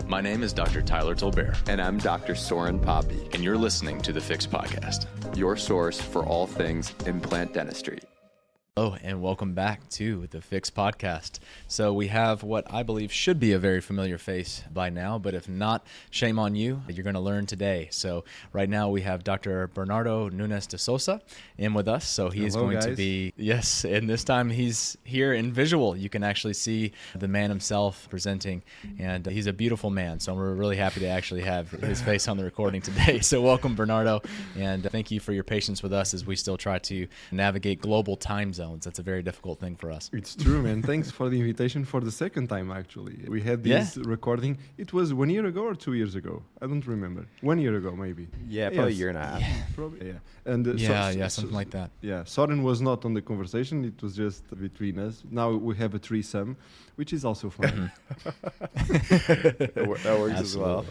My name is Dr. Tyler Tolbert, And I'm Dr. Soren Poppy, and you're listening to the Fix Podcast. your source for all things implant dentistry. Hello, and welcome back to the Fix Podcast. So we have what I believe should be a very familiar face by now, but if not, shame on you. You're going to learn today. So right now we have Dr. Bernardo Nunez de Sousa in with us. So he's Hello, going guys. to be, yes, and this time he's here in visual. You can actually see the man himself presenting, and he's a beautiful man. So we're really happy to actually have his face on the recording today. So welcome, Bernardo, and thank you for your patience with us as we still try to navigate global time zones. That's a very difficult thing for us. It's true, man. Thanks for the invitation for the second time, actually. We had this recording. It was 1 year ago or 2 years ago? I don't remember. 1 year ago, maybe. Yeah, probably Yes. a year and a half. Probably, yeah. And Something like that. Yeah, Soren was not on the conversation. It was just between us. Now we have a threesome, which is also fun. That works as well.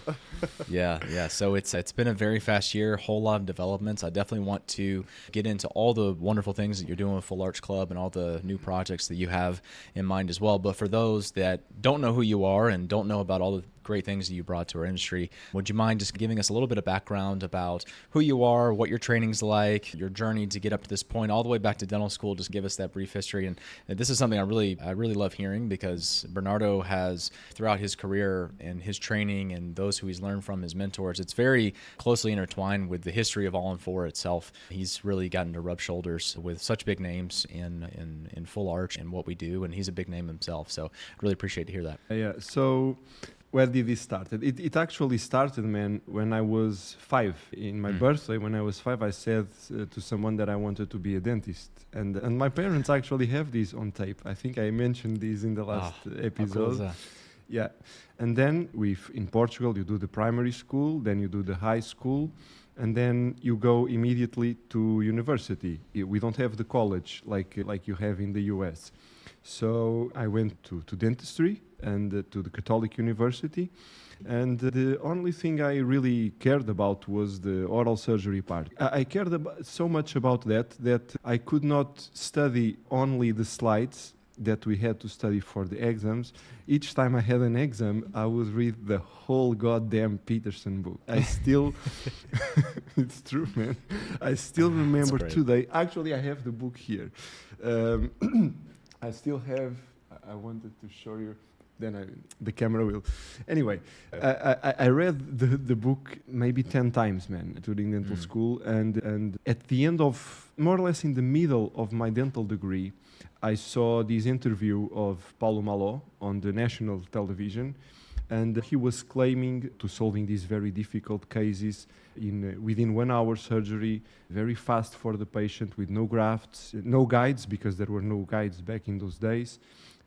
Yeah. So it's been a very fast year, whole lot of developments. I definitely want to get into all the wonderful things that you're doing with Full Arch Club and all the new projects that you have in mind as well. But for those that don't know who you are and don't know about all the great things that you brought to our industry, would you mind just giving us a little bit of background about who you are, what your training's like, your journey to get up to this point, all the way back to dental school? Just give us that brief history. And this is something I really love hearing, because Bernardo has, throughout his career and his training and those who he's learned from, his mentors, it's very closely intertwined with the history of All in Four itself. He's really gotten to rub shoulders with such big names in Full Arch and what we do, and he's a big name himself. So really appreciate to hear that. Yeah, so where did this start? It actually started, man, when I was 5. In my birthday, when I was 5, I said to someone that I wanted to be a dentist. And my parents actually have this on tape. I think I mentioned this in the last episode. How cool is that? Yeah. And then in Portugal, you do the primary school, then you do the high school, and then you go immediately to university. We don't have the college like you have in the US. So I went to dentistry and to the Catholic University. And the only thing I really cared about was the oral surgery part. I cared so much about that I could not study only the slides that we had to study for the exams. Each time I had an exam, I would read the whole goddamn Peterson book. I still, it's true, man. I still remember today. Actually, I have the book here. I still have, I wanted to show you, then the camera will. Anyway, I read the book maybe 10 times, man, during dental school. And at the end of, more or less in the middle of my dental degree, I saw this interview of Paulo Malo on the national television, and he was claiming to solving these very difficult cases within 1 hour surgery, very fast for the patient, with no grafts, no guides, because there were no guides back in those days,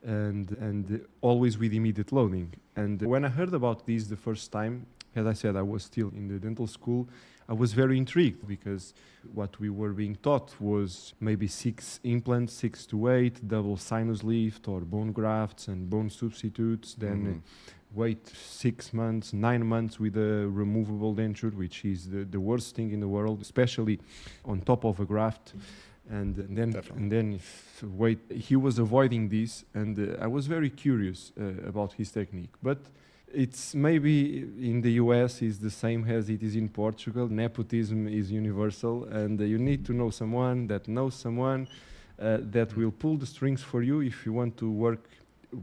and always with immediate loading. And when I heard about this the first time, as I said, I was still in the dental school, I was very intrigued, because what we were being taught was maybe 6 implants, 6 to 8, double sinus lift or bone grafts and bone substitutes, then wait 6 months, 9 months with a removable denture, which is the worst thing in the world, especially on top of a graft. And then wait. He was avoiding this, and I was very curious about his technique. But it's maybe in the US is the same as it is in Portugal. Nepotism is universal, and you need to know someone that knows someone that will pull the strings for you if you want to work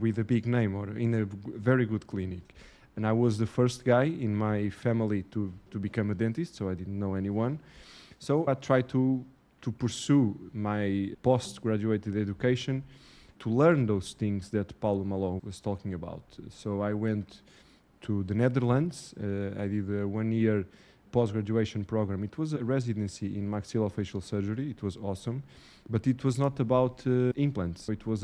with a big name or in a very good clinic. And I was the first guy in my family to become a dentist, so I didn't know anyone. So I tried to pursue my postgraduate education to learn those things that Paulo Malo was talking about. So I went to the Netherlands. I did a 1 year post-graduation program. It was a residency in maxillofacial surgery. It was awesome, but it was not about implants. It was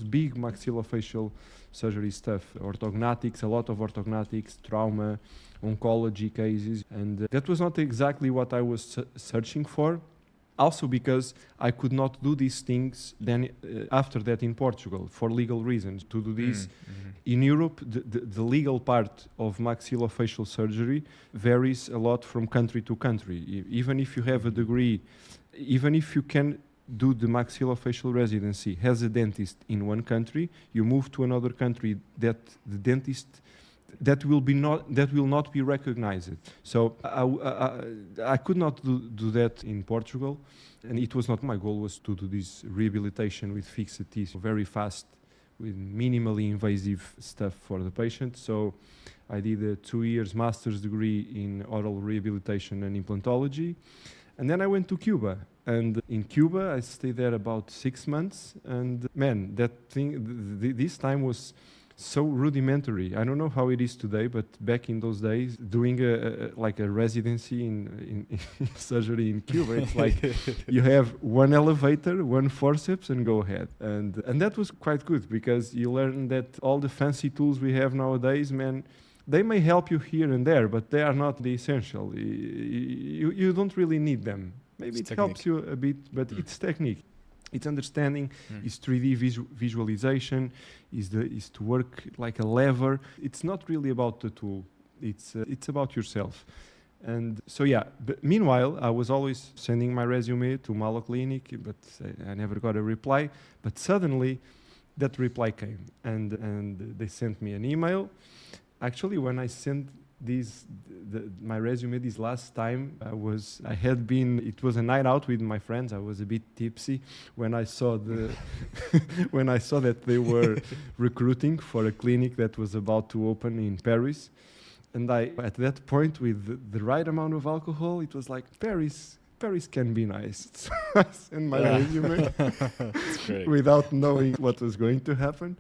big maxillofacial surgery stuff, orthognatics, a lot of orthognatics, trauma, oncology cases, and that was not exactly what I was searching for. Also because I could not do these things then after that in Portugal for legal reasons. To do this in Europe, the legal part of maxillofacial surgery varies a lot from country to country. Even if you have a degree, even if you can do the maxillofacial residency as a dentist in one country, you move to another country that the dentist that will not be recognized. So I could not do that in Portugal, and it was not my goal. Was to do this rehabilitation with fixed teeth very fast, with minimally invasive stuff for the patient. So I did a 2 years master's degree in oral rehabilitation and implantology, and then I went to Cuba. And in Cuba, I stayed there about 6 months. And man, that thing, this time was so rudimentary. I don't know how it is today, but back in those days, doing like a residency in surgery in Cuba, it's like you have one elevator, one forceps, and go ahead. And that was quite good, because you learn that all the fancy tools we have nowadays, man, they may help you here and there, but they are not the essential. You don't really need them. Maybe it helps you a bit, but it's technique. It's understanding, it's 3D visualization, is to work like a lever. It's not really about the tool. It's about yourself. And so but meanwhile, I was always sending my resume to Malo Clinic, but I never got a reply. But suddenly, that reply came, and they sent me an email. Actually, when I sent my resume this last time, it was a night out with my friends. I was a bit tipsy when I saw that they were recruiting for a clinic that was about to open in Paris. And at that point, with the right amount of alcohol, it was like, Paris can be nice. So I sent my resume without knowing what was going to happen.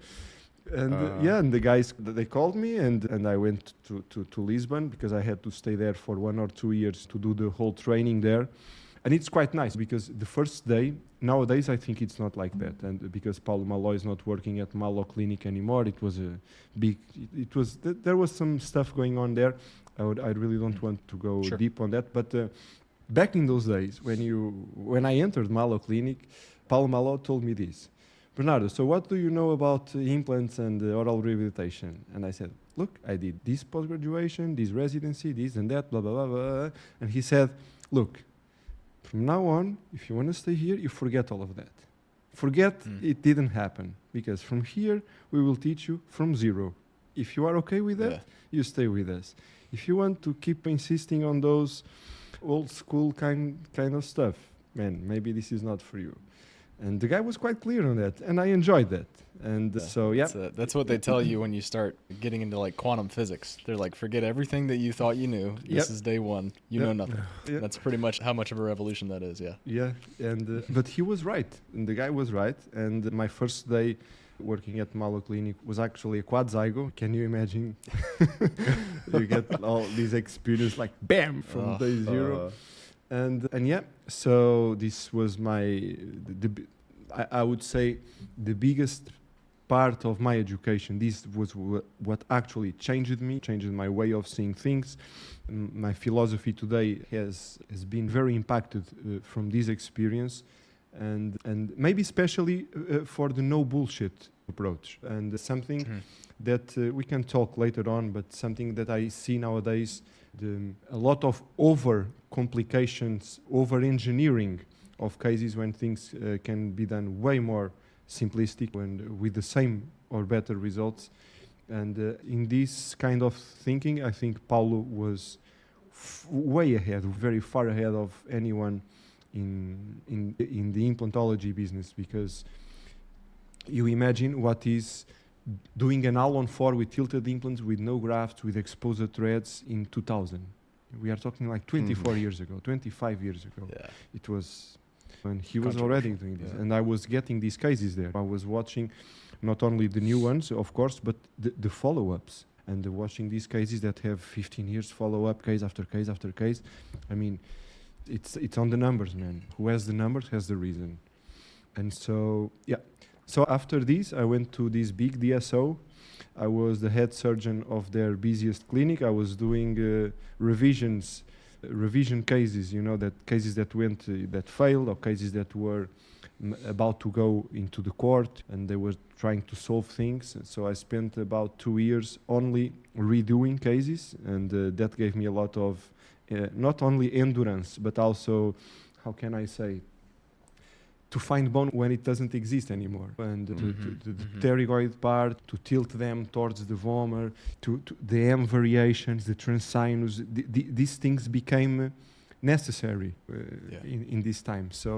And and the guys, they called me, and I went to Lisbon, because I had to stay there for 1 or 2 years to do the whole training there. And it's quite nice, because the first day, nowadays I think it's not like that. And because Paulo Malo is not working at Malo Clinic anymore, there was some stuff going on there. I really don't want to go deep on that. But back in those days, when I entered Malo Clinic, Paulo Malo told me this: Bernardo, so what do you know about implants and oral rehabilitation? And I said, look, I did this post-graduation, this residency, this and that, blah, blah, blah, blah. And he said, look, from now on, if you want to stay here, you forget all of that. Forget it didn't happen, because from here, we will teach you from zero. If you are okay with that, you stay with us. If you want to keep insisting on those old school kind of stuff, man, maybe this is not for you. And the guy was quite clear on that, and I enjoyed that. And that's what they tell you when you start getting into like quantum physics. They're like, forget everything that you thought you knew. This is day one. You know nothing. That's pretty much how much of a revolution that is. And but he was right, and the guy was right. And my first day working at Malo Clinic was actually a quad zygo. Can you imagine? You get all this experience like bam from day zero. And so this was I would say the biggest part of my education. This was what actually changed my way of seeing things. My philosophy today has been very impacted from this experience, and maybe especially for the no bullshit approach, and something that we can talk later on, but something that I see nowadays, a lot of over complications, over engineering of cases when things can be done way more simplistic and with the same or better results. And in this kind of thinking, I think Paulo was way ahead, very far ahead of anyone in the implantology business, because you imagine what is doing an Alon 4 with tilted implants, with no grafts, with exposed threads in 2000. We are talking like 24 years ago, 25 years ago. Yeah. It was when he was already doing this. And I was getting these cases there. I was watching not only the new ones, of course, but the follow-ups. And watching these cases that have 15 years follow-up, case after case after case. I mean, it's on the numbers, man. Who has the numbers has the reason. And so, So after this, I went to this big DSO. I was the head surgeon of their busiest clinic. I was doing revision cases, that cases that failed, or cases that were about to go into the court, and they were trying to solve things. So I spent about 2 years only redoing cases, and that gave me a lot of not only endurance, but also, how can I say, to find bone when it doesn't exist anymore, and the pterygoid part, to tilt them towards the vomer, to the M variations, the transsinus. These things became necessary in this time. So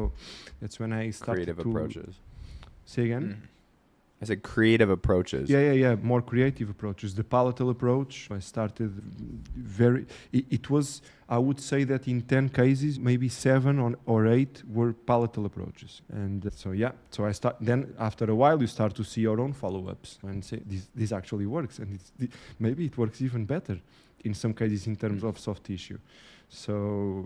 that's when I started Creative to approaches. Say again. I said creative approaches. Yeah. More creative approaches. The palatal approach, I started it was, I would say that in 10 cases, maybe 7 or 8 were palatal approaches. And so I start, then after a while, you start to see your own follow-ups and say, this actually works. And maybe it works even better in some cases in terms of soft tissue. So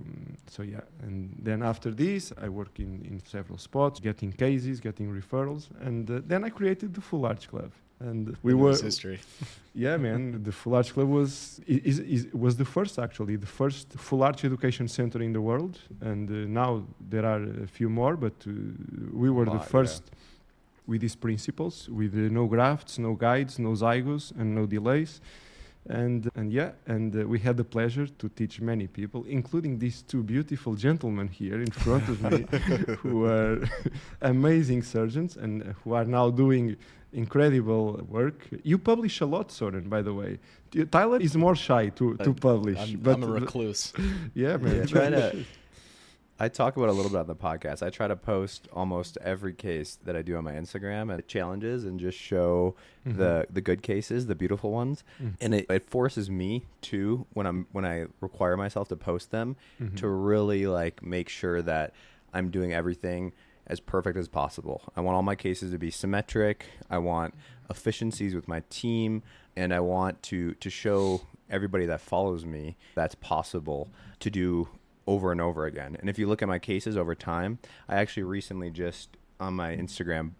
and then after this I work in several spots, getting cases, getting referrals, and then I created the Full Arch Club, and we were history. Yeah, man, the Full Arch Club was the first full arch education center in the world, and now there are a few more, but we were the first with these principles, with no grafts, no guides, no zygos, and no delays. And we had the pleasure to teach many people, including these two beautiful gentlemen here in front of me, who are amazing surgeons and who are now doing incredible work. You publish a lot, Soren, by the way. Tyler is more shy to publish. I'm a recluse. Yeah, man. I talk about it a little bit on the podcast. I try to post almost every case that I do on my Instagram and challenges and just show the good cases, the beautiful ones. And it forces me to, when I require myself to post them, to really like make sure that I'm doing everything as perfect as possible. I want all my cases to be symmetric. I want efficiencies with my team, and I want to show everybody that follows me that's possible to do over and over again. And if you look at my cases over time, I actually recently just on my Instagram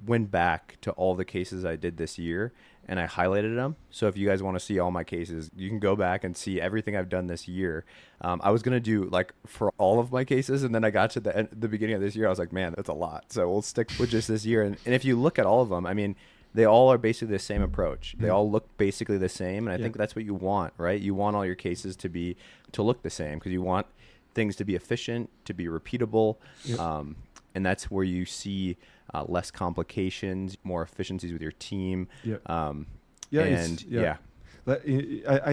went back to all the cases I did this year and I highlighted them. So if you guys want to see all my cases, you can go back and see everything I've done this year. I was going to do like for all of my cases, and then I got to the beginning of this year. I was like, man, that's a lot. So we'll stick with just this year. And if you look at all of them, I mean, they all are basically the same approach. They all look basically the same. And I think that's what you want, right? You want all your cases to look the same because you want things to be efficient, to be repeatable. And that's where you see less complications, more efficiencies with your team. I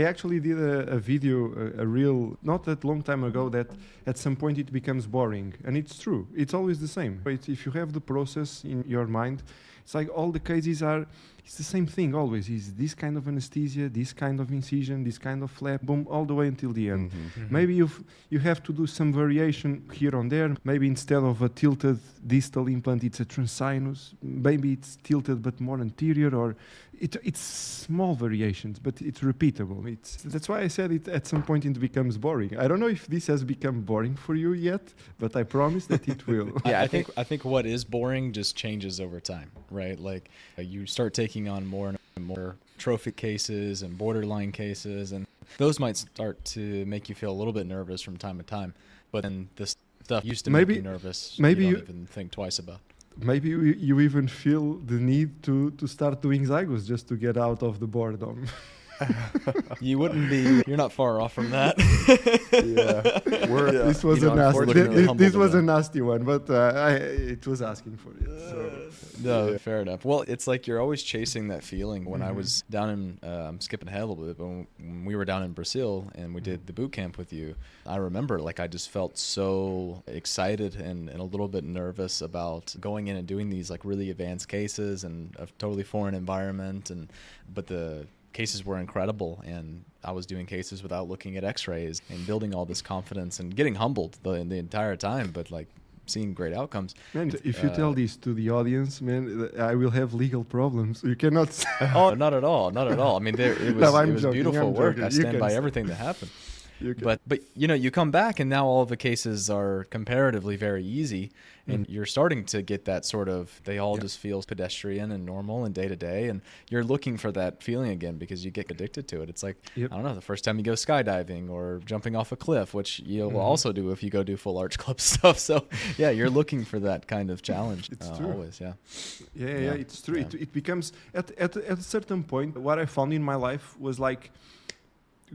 actually did a video, a reel, not that long time ago, that at some point it becomes boring. And it's true. It's always the same. If you have the process in your mind, it's like all the cases it's the same thing always. It's this kind of anesthesia, this kind of incision, this kind of flap, boom, all the way until the end. Maybe you have to do some variation here and there. Maybe instead of a tilted distal implant, it's a transsinus. Maybe it's tilted but more anterior, or it's small variations, but it's repeatable. That's why I said it at some point it becomes boring. I don't know if this has become boring for you yet, but I promise that it will. I think what is boring just changes over time, right? Like you start taking on more and more trophy cases and borderline cases, and those might start to make you feel a little bit nervous from time to time. But then this stuff used to make you nervous. Maybe you don't even think twice about. Maybe you even feel the need to start doing zygos just to get out of the boredom. You're not far off from that. This was a nasty one, but it was asking for it. So. No, fair enough. Well, it's like you're always chasing that feeling. When I was down in, I'm skipping ahead a little bit, but when we were down in Brazil and we did the boot camp with you, I remember like I just felt so excited and a little bit nervous about going in and doing these like really advanced cases and a totally foreign environment, but the cases were incredible, and I was doing cases without looking at x-rays and building all this confidence and getting humbled the entire time, but like seeing great outcomes. Man, if you tell this to the audience, man, I will have legal problems. You cannot say oh, not at all. I mean, it was beautiful work. I stand by everything that happened. But you come back and now all the cases are comparatively very easy, and you're starting to get that sort of, they all just feel pedestrian and normal and day to day, and you're looking for that feeling again because you get addicted to it. It's like, I don't know, the first time you go skydiving or jumping off a cliff, which you'll also do if you go do Full Arch Club stuff. So yeah, you're looking for that kind of challenge. It's true. Always, it's true. Yeah. It becomes, at a certain point, what I found in my life was like,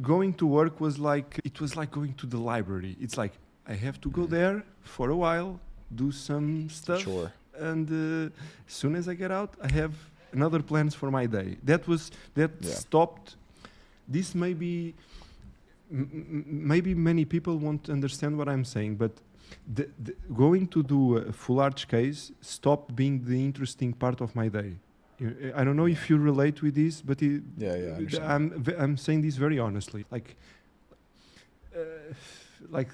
going to work was like, it was like going to the library. It's like, I have to go there for a while, do some stuff. Sure. And as soon as I get out, I have another plans for my day. That Yeah. stopped. This maybe many people won't understand what I'm saying, but the going to do a full arch case stopped being the interesting part of my day. I don't know if you relate with this, but Yeah, I understand. I'm saying this very honestly. Like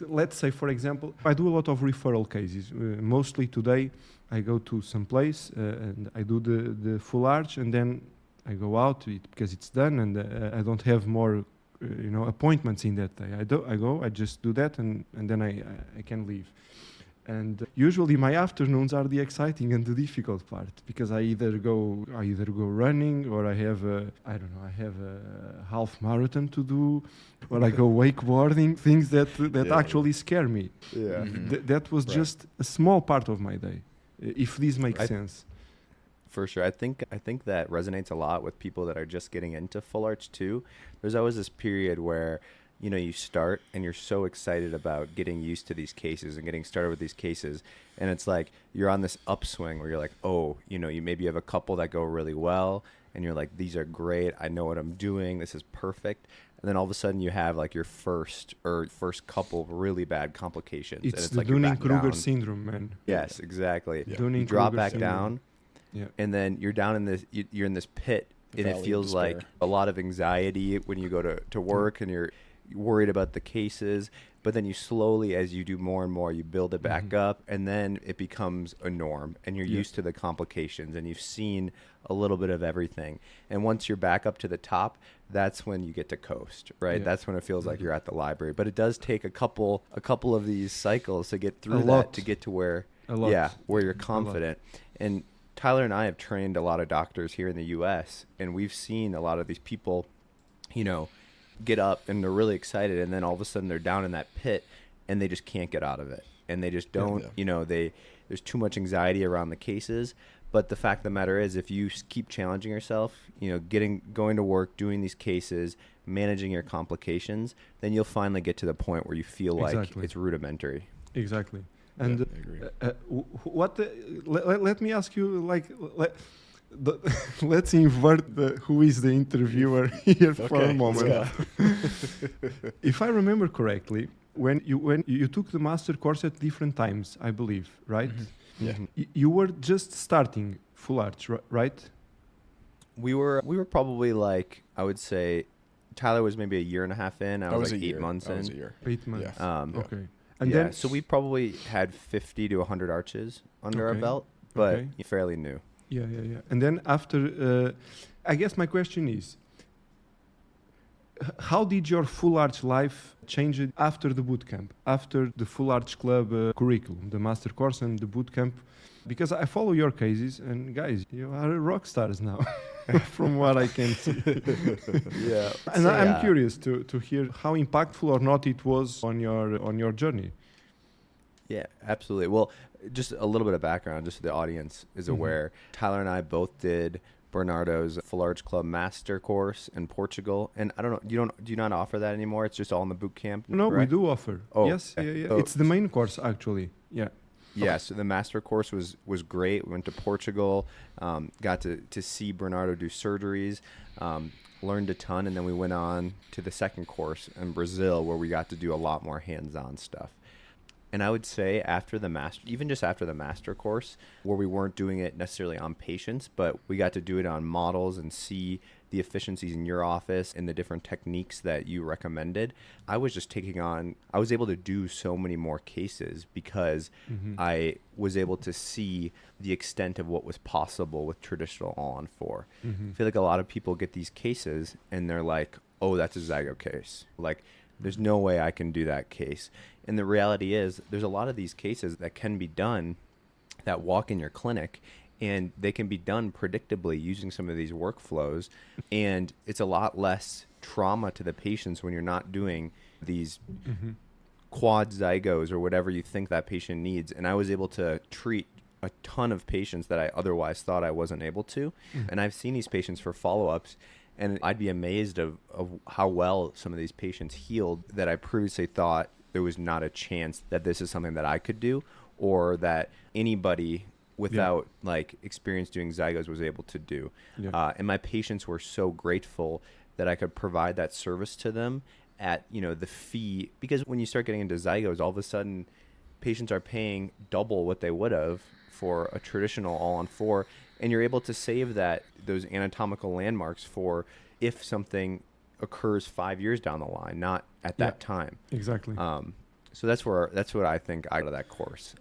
let's say, for example, I do a lot of referral cases. Mostly today, I go to some place and I do the full arch, and then I go out because it's done, and I don't have more, appointments in that day. I just do that, and then I can leave. And usually my afternoons are the exciting and the difficult part, because I either go running, or I have a half marathon to do, or I go wakeboarding, things that actually scare me. Yeah. That was just a small part of my day, if this makes sense. For sure. I think that resonates a lot with people that are just getting into full arch too. There's always this period where, you start and you're so excited about getting used to these cases and getting started with these cases. And it's like you're on this upswing where you're like, oh, you maybe have a couple that go really well. And you're like, these are great. I know what I'm doing. This is perfect. And then all of a sudden you have like your first couple of really bad complications. It's and it's the like you're back Dunning-Kruger down. syndrome, man. Yes, exactly. Yeah. You drop back Dunning-Kruger down. Yeah. And then you're down in this, you're in this pit, The and it valley of feels despair. like a lot of anxiety when you go to work, and you're worried about the cases. But then you slowly, as you do more and more, you build it back up, and then it becomes a norm, and you're used to the complications, and you've seen a little bit of everything. And once you're back up to the top, that's when you get to coast, right? Yeah. That's when it feels like you're at the library. But it does take a couple of these cycles to get through A that, lot. to get to where A lot. where you're confident. And Tyler and I have trained a lot of doctors here in the U.S., and we've seen a lot of these people, get up and they're really excited, and then all of a sudden they're down in that pit and they just can't get out of it. And they just don't, there's too much anxiety around the cases. But the fact of the matter is, if you keep challenging yourself, going to work, doing these cases, managing your complications, then you'll finally get to the point where you feel like it's rudimentary. Exactly. And I agree. let me ask you, let's invert who is the interviewer here for a moment. If I remember correctly, when you took the master course at different times, I believe, right? Yeah. You were just starting full arch, right? We were probably like, I would say, Tyler was maybe a year and a half in. I was like 8 months in. I was a year. 8 months. Yeah. Okay. And then, so we probably had 50 to 100 arches under our Okay. belt, but Okay. fairly new. Yeah. And then after, I guess my question is, how did your full arch life change it after the boot camp, after the full arch club curriculum, the master course and the boot camp? Because I follow your cases, and guys, you are rock stars now, from what I can see. Yeah. And I'm curious to hear how impactful or not it was on your journey. Yeah, absolutely. Well, just a little bit of background, just so the audience is aware. Tyler and I both did Bernardo's Full Arch Club Master course in Portugal, and I don't know, do you not offer that anymore? It's just all in the boot camp. No, correct? we do offer. Oh, Yes, yeah. so- It's the main course, actually. Yeah. Yeah, so the master course was great. We went to Portugal, got to see Bernardo do surgeries, learned a ton, and then we went on to the second course in Brazil, where we got to do a lot more hands-on stuff. And I would say after the master course, where we weren't doing it necessarily on patients, but we got to do it on models and see the efficiencies in your office and the different techniques that you recommended. I was able to do so many more cases because I was able to see the extent of what was possible with traditional all-on-4. I feel like a lot of people get these cases and they're like, oh, that's a zygo case. Like, there's no way I can do that case. And the reality is, there's a lot of these cases that can be done that walk in your clinic, and they can be done predictably using some of these workflows. And it's a lot less trauma to the patients when you're not doing these quad zygos or whatever you think that patient needs. And I was able to treat a ton of patients that I otherwise thought I wasn't able to. And I've seen these patients for follow-ups, and I'd be amazed of how well some of these patients healed that I previously thought there was not a chance that this is something that I could do, or that anybody without like experience doing zygos was able to do. And my patients were so grateful that I could provide that service to them at, you know, the fee, because when you start getting into zygos, all of a sudden patients are paying double what they would have for a traditional all-on-4, and you're able to save those anatomical landmarks for if something occurs 5 years down the line, not at that time. Exactly. So that's what I think out of that course.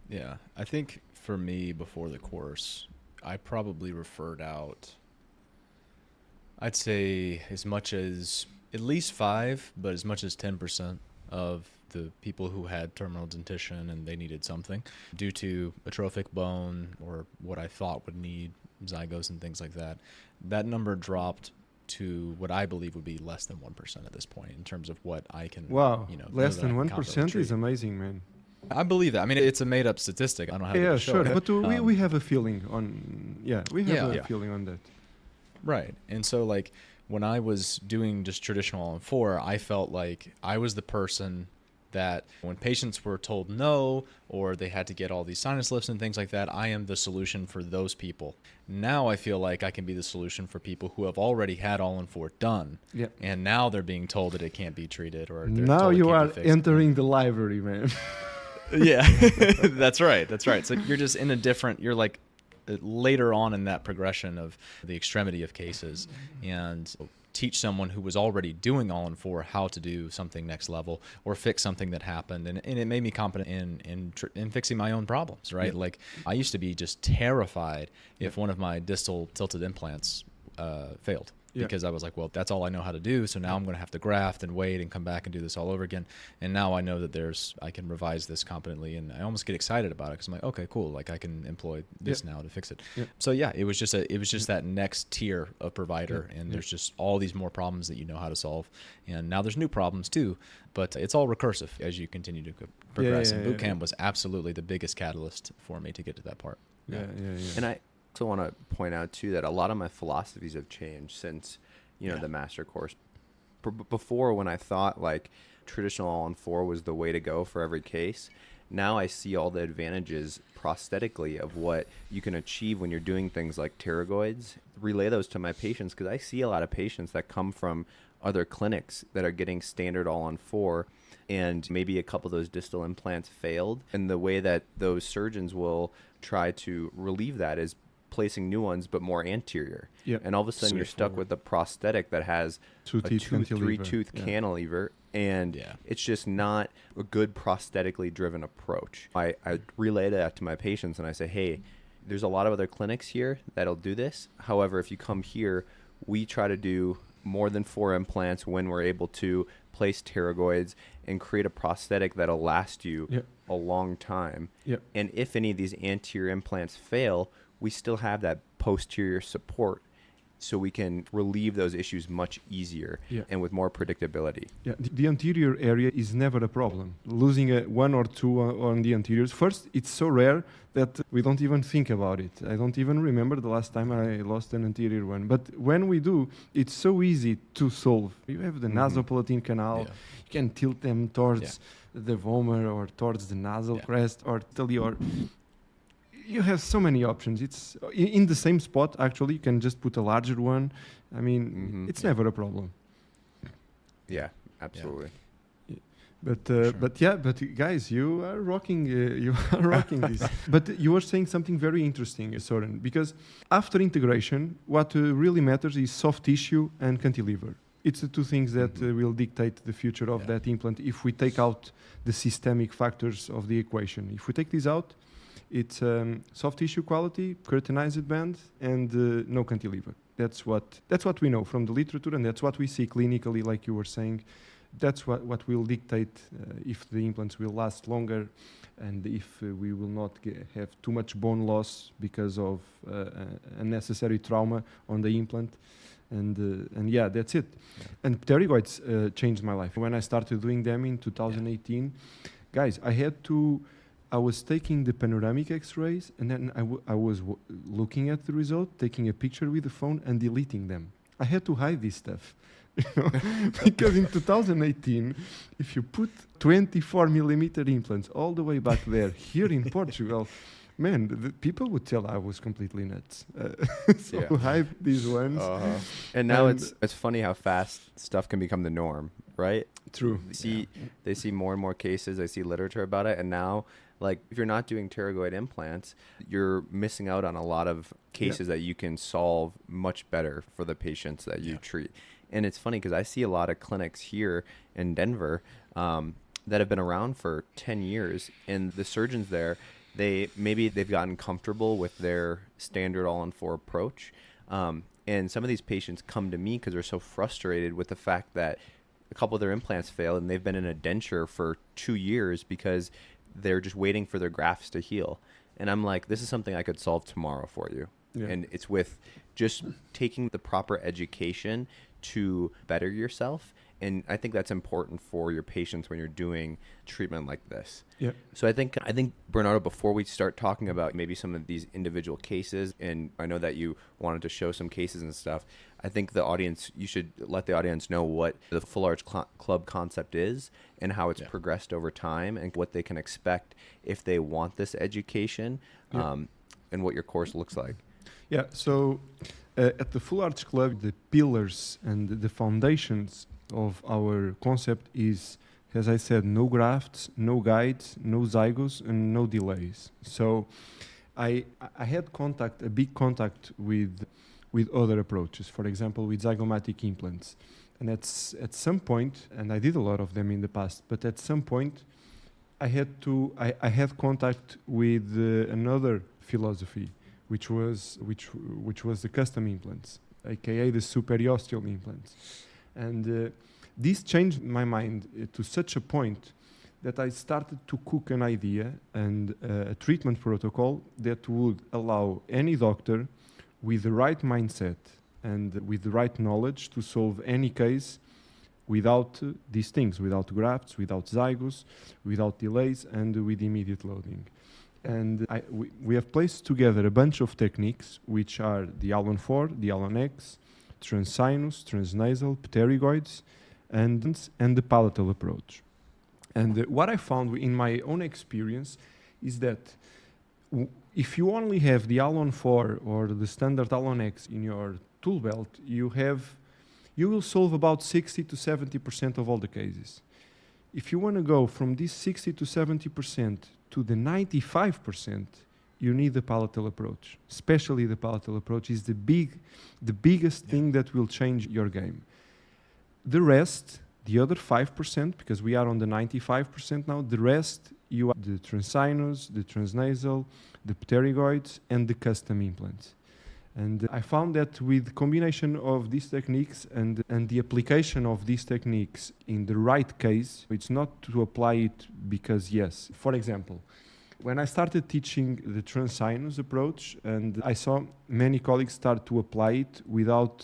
Yeah, I think for me, before the course, I probably referred out, I'd say as much as at least 5, but as much as 10% of the people who had terminal dentition and they needed something due to atrophic bone or what I thought would need zygos and things like that. That number dropped to what I believe would be less than 1% at this point in terms of what I can, Wow, you know, less know that than I can 1% confidently is treat. amazing, man. I believe that. I mean, it's a made-up statistic. I don't know how to Yeah, show sure. it. But we have a feeling on, we have a feeling on that. Right. And so, like, when I was doing just traditional all-in-4, I felt like I was the person that when patients were told no, or they had to get all these sinus lifts and things like that, I am the solution for those people. Now I feel like I can be the solution for people who have already had all-in-4 done. Yeah. And now they're being told that it can't be treated, or they're Now told it you can't are be fixed. entering the library, man. Yeah, that's right. That's right. So you're just in a different, you're like later on in that progression of the extremity of cases, and teach someone who was already doing all-in-4 how to do something next level or fix something that happened. And it made me competent in fixing my own problems, right? Yeah. Like I used to be just terrified if one of my distal tilted implants failed. Yeah. Because I was like, well, that's all I know how to do. So now I'm going to have to graft and wait and come back and do this all over again. And now I know that I can revise this competently, and I almost get excited about it because I'm like, okay, cool. Like I can employ this now to fix it. Yeah. So yeah, it was just that next tier of provider, and there's just all these more problems that you know how to solve. And now there's new problems too, but it's all recursive as you continue to progress. And boot camp was absolutely the biggest catalyst for me to get to that part. Yeah. And I also want to point out too that a lot of my philosophies have changed since, you know, the master course. Before, when I thought like traditional all-in-4 was the way to go for every case, now I see all the advantages prosthetically of what you can achieve when you're doing things like pterygoids. Relay those to my patients because I see a lot of patients that come from other clinics that are getting standard all-on-4, and maybe a couple of those distal implants failed. And the way that those surgeons will try to relieve that is placing new ones, but more anterior. Yeah. And all of a sudden you're stuck with a prosthetic that has a 3-tooth cantilever, and it's just not a good prosthetically driven approach. I relay that to my patients and I say, hey, there's a lot of other clinics here that'll do this. However, if you come here, we try to do more than 4 implants when we're able to place pterygoids and create a prosthetic that'll last you a long time. And if any of these anterior implants fail, we still have that posterior support, so we can relieve those issues much easier and with more predictability. Yeah, the anterior area is never a problem. Losing 1 or 2 on the anteriors. First, it's so rare that we don't even think about it. I don't even remember the last time I lost an anterior one. But when we do, it's so easy to solve. You have the nasopalatine canal. You can tilt them towards the vomer or towards the nasal crest or you have so many options. It's in the same spot, actually. You can just put a larger one. I mean, it's never a problem. Yeah, absolutely. Yeah. But guys, you are rocking this. But you were saying something very interesting, Soren, because after integration, what really matters is soft tissue and cantilever. It's the 2 things that will dictate the future of that implant if we take out the systemic factors of the equation. If we take these out, it's soft tissue quality, keratinized band, and no cantilever. That's what we know from the literature, and that's what we see clinically, like you were saying. That's what will dictate if the implants will last longer, and if we will not have too much bone loss because of unnecessary trauma on the implant. And yeah, that's it. Yeah. And pterygoids changed my life. When I started doing them in 2018, guys, I was taking the panoramic x-rays, and then I was looking at the result, taking a picture with the phone and deleting them. I had to hide this stuff. Because in 2018, if you put 24 millimeter implants all the way back there, here in Portugal, man, the people would tell I was completely nuts. So hype these ones. And now it's funny how fast stuff can become the norm, right? True. They see more and more cases. They see literature about it, and now, like, if you're not doing pterygoid implants, you're missing out on a lot of cases that you can solve much better for the patients that you treat. And it's funny because I see a lot of clinics here in Denver that have been around for 10 years, and the surgeons there, they've gotten comfortable with their standard all-on-4 approach. And some of these patients come to me because they're so frustrated with the fact that a couple of their implants failed, and they've been in a denture for 2 years because they're just waiting for their grafts to heal. And I'm like, this is something I could solve tomorrow for you. Yeah. And it's with just taking the proper education to better yourself. And I think that's important for your patients when you're doing treatment like this. Yeah. So I think Bernardo, before we start talking about maybe some of these individual cases, and I know that you wanted to show some cases and stuff, I think you should let the audience know what the Full Arch Club concept is and how it's progressed over time and what they can expect if they want this education, and what your course looks like. Yeah. So at the Full Arch Club, the pillars and the foundations of our concept is, as I said, no grafts, no guides, no zygos, and no delays. So I had a big contact with other approaches, for example, with zygomatic implants. And at some point, and I did a lot of them in the past, but at some point I had contact with another philosophy, which was the custom implants, aka the superosteal implants. And this changed my mind to such a point that I started to cook an idea and a treatment protocol that would allow any doctor with the right mindset and with the right knowledge to solve any case without these things, without grafts, without zygos, without delays, and with immediate loading. And we have placed together a bunch of techniques, which are the All-on-4, the All-on-X, transsinus, transnasal, pterygoids, and the palatal approach. And what I found in my own experience is that if you only have the All-on-4 or the standard All-on-X in your tool belt, you will solve about 60 to 70% of all the cases. If you want to go from this 60 to 70% to the 95%, you need the palatal approach. Especially the palatal approach is the biggest thing that will change your game. The rest, the other 5%, because we are on the 95% now, the rest, you are the transsinus, the transnasal, the pterygoids, and the custom implants. And I found that with combination of these techniques and the application of these techniques in the right case, it's not to apply it because yes. For example, when I started teaching the transsinus approach, and I saw many colleagues start to apply it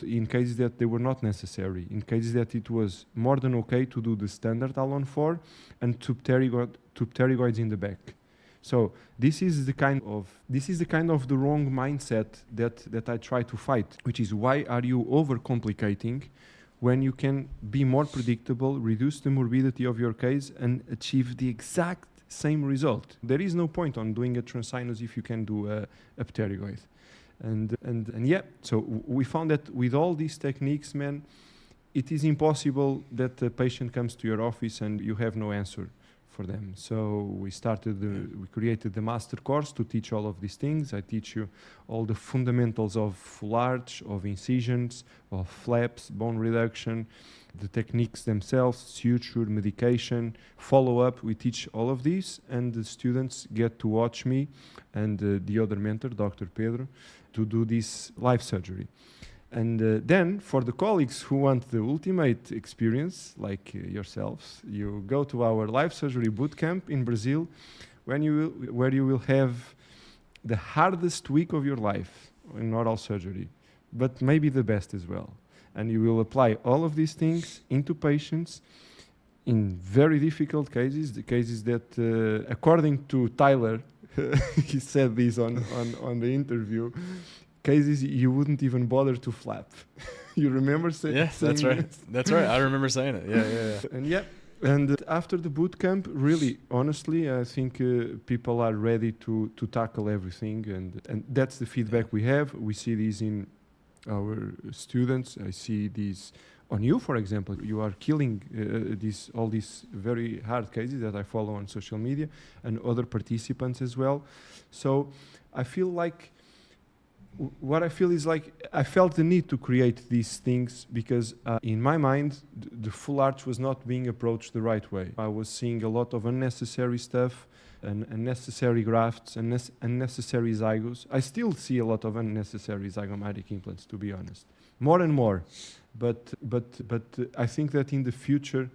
in cases that they were not necessary, in cases that it was more than okay to do the standard All-on-4 and to pterygoids in the back. So this is the kind of the wrong mindset that I try to fight, which is why are you overcomplicating when you can be more predictable, reduce the morbidity of your case, and achieve the exact same result. There is no point on doing a transsinus if you can do a pterygoid. And yeah, so we found that with all these techniques, man, it is impossible that a patient comes to your office and you have no answer for them. So we created the master course to teach all of these things. I teach you all the fundamentals of full arch, of incisions, of flaps, bone reduction, the techniques themselves, suture, medication, follow-up. We teach all of these, and the students get to watch me and the other mentor, Dr. Pedro, to do this live surgery. And then, for the colleagues who want the ultimate experience, like yourselves, you go to our live surgery bootcamp in Brazil, where you will have the hardest week of your life in oral surgery, but maybe the best as well. And you will apply all of these things into patients in very difficult cases, the cases that, according to Tyler, he said this on the interview, cases you wouldn't even bother to flap. You remember saying? Yeah, that's right. That's right. I remember saying it. Yeah. And after the boot camp, really, honestly, I think people are ready to tackle everything, and that's the feedback we have. We see these in our students. I see these on you, for example. You are killing all these very hard cases that I follow on social media, and other participants as well. So I feel like what I feel is like I felt the need to create these things because in my mind the full arch was not being approached the right way. I was seeing a lot of unnecessary stuff and unnecessary grafts and unnecessary zygos. I still see a lot of unnecessary zygomatic implants, to be honest, more and more. But I think that in the future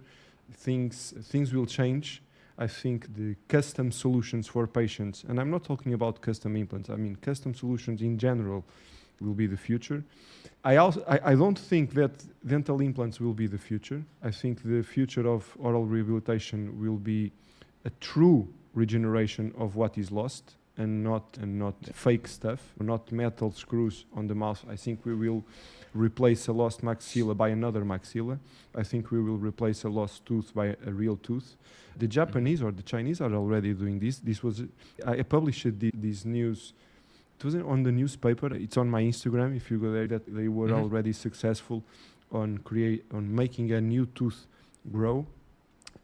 things will change. I think the custom solutions for patients, and I'm not talking about custom implants, I mean custom solutions in general will be the future. I don't think that dental implants will be the future. I think the future of oral rehabilitation will be a true regeneration of what is lost and not fake stuff, not metal screws on the mouth. I think we will replace a lost maxilla by another maxilla. I think we will replace a lost tooth by a real tooth. The Japanese or the Chinese are already doing this. I published this news. It wasn't on the newspaper. It's on my Instagram. If you go there, that they were already successful on making a new tooth grow.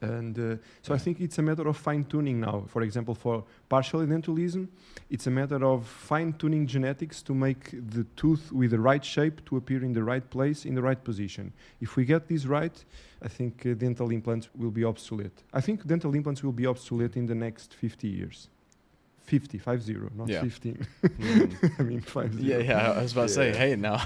And so I think it's a matter of fine-tuning now. For example, for partial dentalism, it's a matter of fine-tuning genetics to make the tooth with the right shape to appear in the right place, in the right position. If we get this right, I think dental implants will be obsolete. I think dental implants will be obsolete in the next 50 years. 50, not 15. I mean 50. Yeah. I was about to say, hey, now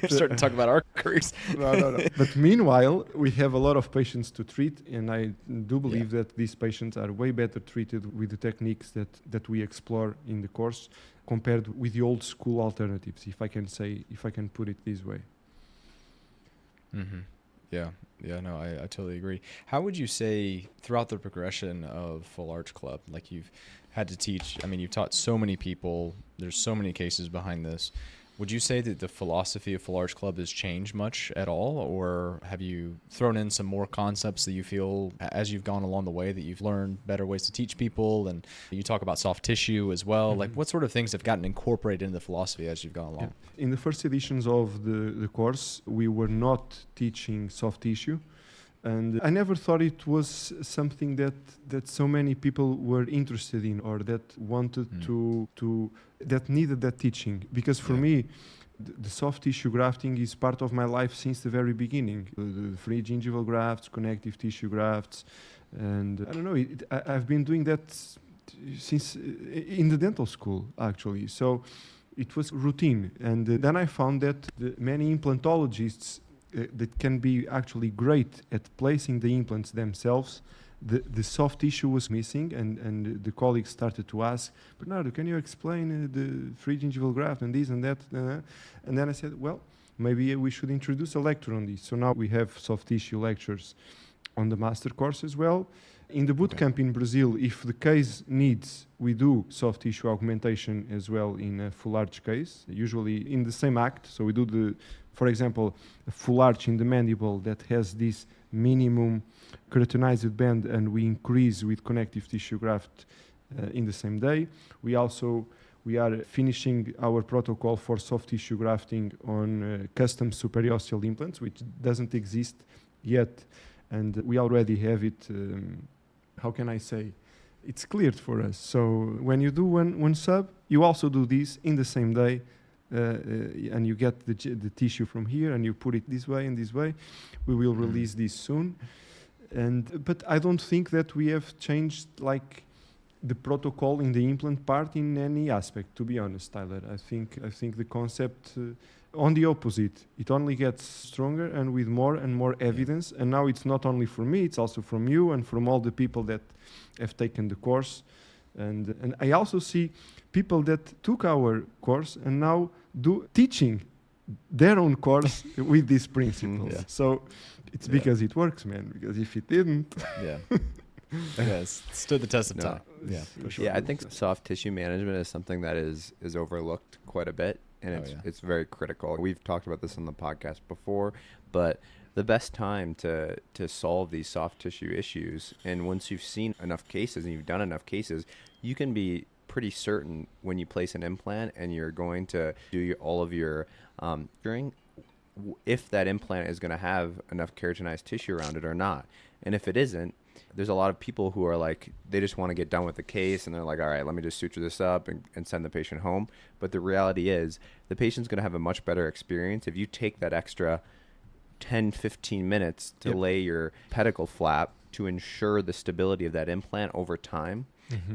starting to talk about our careers. No. But meanwhile, we have a lot of patients to treat, and I do believe that these patients are way better treated with the techniques that we explore in the course compared with the old school alternatives, if I can put it this way. Mm-hmm. Yeah, no, I totally agree. How would you say throughout the progression of Full Arch Club, like you've had to teach, I mean, you've taught so many people, there's so many cases behind this. Would you say that the philosophy of Full Arch Club has changed much at all? Or have you thrown in some more concepts that you feel as you've gone along the way that you've learned better ways to teach people? And you talk about soft tissue as well. Mm-hmm. Like what sort of things have gotten incorporated into the philosophy as you've gone along? Yeah. In the first editions of the course, we were not teaching soft tissue. And I never thought it was something that so many people were interested in or that wanted that needed that teaching. Because for me, the soft tissue grafting is part of my life since the very beginning. The free gingival grafts, connective tissue grafts. And I don't know, I've been doing that since in the dental school, actually. So it was routine. And then I found that many implantologists that can be actually great at placing the implants themselves, the soft tissue was missing, and the colleagues started to ask, Bernardo, can you explain the free gingival graft and this and that? And then I said, well, maybe we should introduce a lecture on this. So now we have soft tissue lectures on the master course as well. In the boot camp in Brazil, if the case needs, we do soft tissue augmentation as well in a full arch case, usually in the same act. So we do for example, a full arch in the mandible that has this minimum keratinized band, and we increase with connective tissue graft in the same day. We are finishing our protocol for soft tissue grafting on custom superosseal implants, which doesn't exist yet, and we already have it. How can I say? It's cleared for us. So when you do one sub, you also do this in the same day. And you get the tissue from here and you put it this way and this way. We will release this soon. But I don't think that we have changed like the protocol in the implant part in any aspect, to be honest, Tyler. I think the concept on the opposite, it only gets stronger and with more and more evidence. And now it's not only from me, it's also from you and from all the people that have taken the course. And I also see people that took our course and now teaching their own course with these principles. Yeah. So it's because it works, man. Because if it didn't, it stood the test of time. Yeah, for sure. Yeah, I think soft tissue management is something that is overlooked quite a bit and Oh, it's very critical. We've talked about this on the podcast before, but the best time to solve these soft tissue issues, and once you've seen enough cases and you've done enough cases, you can be pretty certain when you place an implant and you're going to do all of your if that implant is going to have enough keratinized tissue around it or not. And if it isn't, there's a lot of people who are like, they just want to get done with the case and they're like, all right, let me just suture this up and send the patient home. But the reality is the patient's going to have a much better experience if you take that extra 10, 15 minutes to lay your pedicle flap to ensure the stability of that implant over time.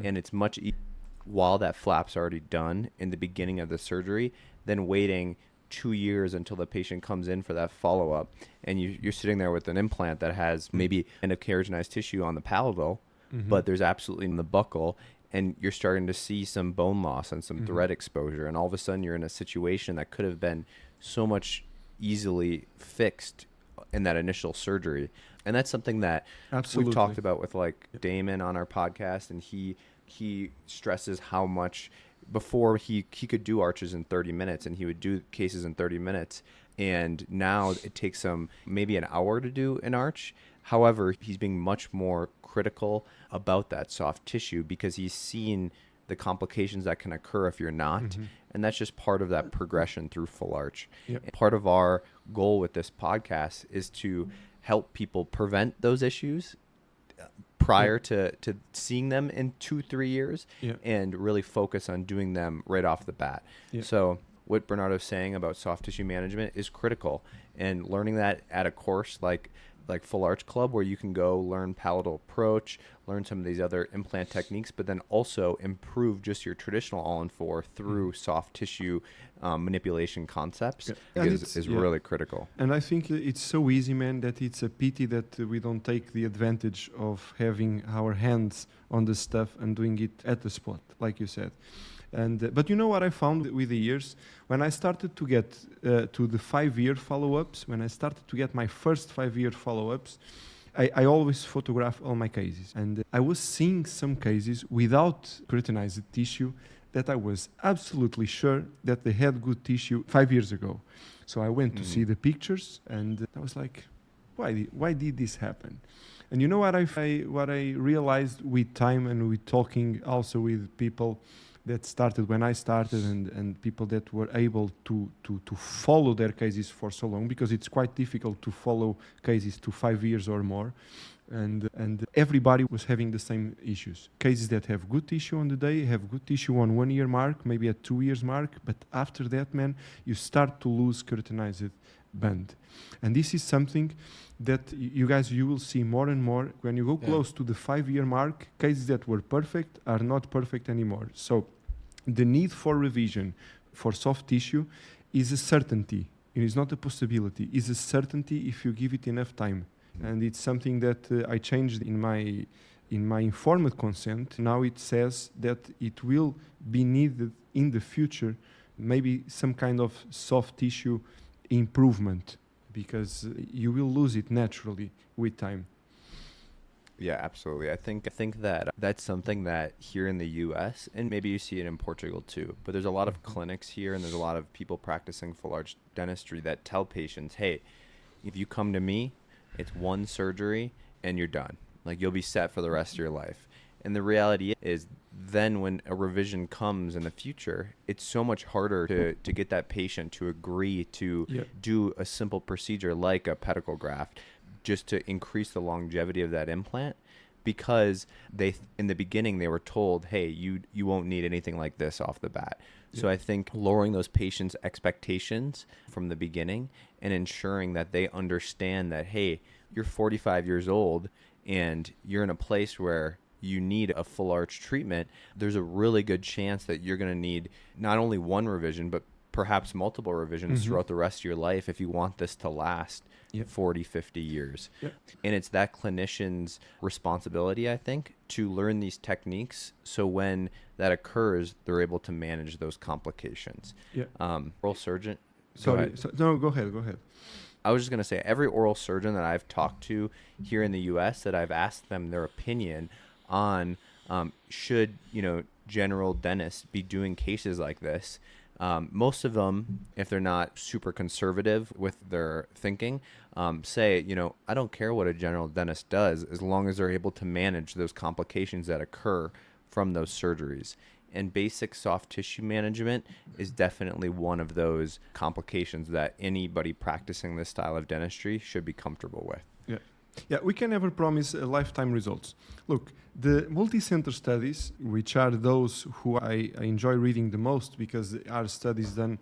And it's much easier while that flap's already done in the beginning of the surgery than waiting 2 years until the patient comes in for that follow-up, and you're sitting there with an implant that has maybe end of keratinized tissue on the palatal, but there's absolutely in the buccal, and you're starting to see some bone loss and some thread exposure, and all of a sudden you're in a situation that could have been so much fixed in that initial surgery. And that's something that we've talked about with like Damon on our podcast, and he stresses how much before he could do arches in 30 minutes and he would do cases in 30 minutes. And now it takes him maybe an hour to do an arch. However, he's being much more critical about that soft tissue because he's seen the complications that can occur if you're not. And that's just part of that progression through full arch. Part of our goal with this podcast is to help people prevent those issues prior to seeing them in 2-3 years and really focus on doing them right off the bat. So what Bernardo's saying about soft tissue management is critical, and learning that at a course like Full Arch Club, where you can go learn palatal approach, learn some of these other implant techniques, but then also improve just your traditional all-in-4 through soft tissue manipulation concepts is really critical. And I think it's so easy, man, that it's a pity that we don't take the advantage of having our hands on the stuff and doing it at the spot, like you said. And but you know what I found with the years? When I started to get to the 5-year follow-ups, when I started to get my first 5-year follow-ups, I always photograph all my cases. And I was seeing some cases without keratinized tissue that I was absolutely sure that they had good tissue 5 years ago. So I went to see the pictures, and I was like, why did this happen? And you know what I realized with time and with talking also with people that started when I started, and people that were able to follow their cases for so long, because it's quite difficult to follow cases to 5 years or more. And everybody was having the same issues. Cases that have good tissue on the day, have good tissue on 1 year mark, maybe at 2 years mark, but after that, man, you start to lose keratinized band. And this is something that you will see more and more when you go close to the 5-year mark. Cases that were perfect are not perfect anymore. So the need for revision for soft tissue is a certainty. It is not a possibility. It's a certainty if you give it enough time. And it's something that I changed in my informed consent. Now it says that it will be needed in the future, maybe some kind of soft tissue improvement, because you will lose it naturally with time. Yeah, absolutely. I think that that's something that here in the U.S., and maybe you see it in Portugal too, but there's a lot of clinics here and there's a lot of people practicing full arch dentistry that tell patients, hey, if you come to me, it's one surgery and you're done. Like, you'll be set for the rest of your life. And the reality is then when a revision comes in the future, it's so much harder to get that patient to agree to do a simple procedure like a pedicle graft just to increase the longevity of that implant, because in the beginning they were told, hey, you won't need anything like this off the bat. So I think lowering those patients' expectations from the beginning and ensuring that they understand that, hey, you're 45 years old and you're in a place where you need a full arch treatment, there's a really good chance that you're going to need not only one revision, but perhaps multiple revisions throughout the rest of your life if you want this to last 40, 50 years. And it's that clinician's responsibility, I think, to learn these techniques so when that occurs, they're able to manage those complications. Oral surgeon... Go ahead. I was just going to say, every oral surgeon that I've talked to here in the U.S. that I've asked them their opinion on should, general dentists be doing cases like this, Most of them, if they're not super conservative with their thinking, say, I don't care what a general dentist does as long as they're able to manage those complications that occur from those surgeries. And basic soft tissue management is definitely one of those complications that anybody practicing this style of dentistry should be comfortable with. Yeah, we can never promise lifetime results. Look, the multi-center studies, which are those who I enjoy reading the most because they are studies done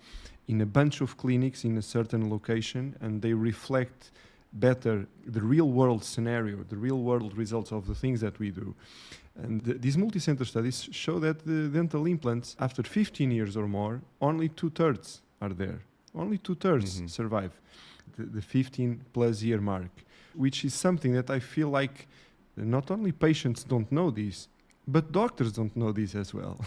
in a bunch of clinics in a certain location, and they reflect better the real-world scenario, the real-world results of the things that we do. And these multi-center studies show that the dental implants, after 15 years or more, only 2/3 are there. Only 2/3 survive the 15-plus year mark, which is something that I feel like not only patients don't know this, but doctors don't know this as well.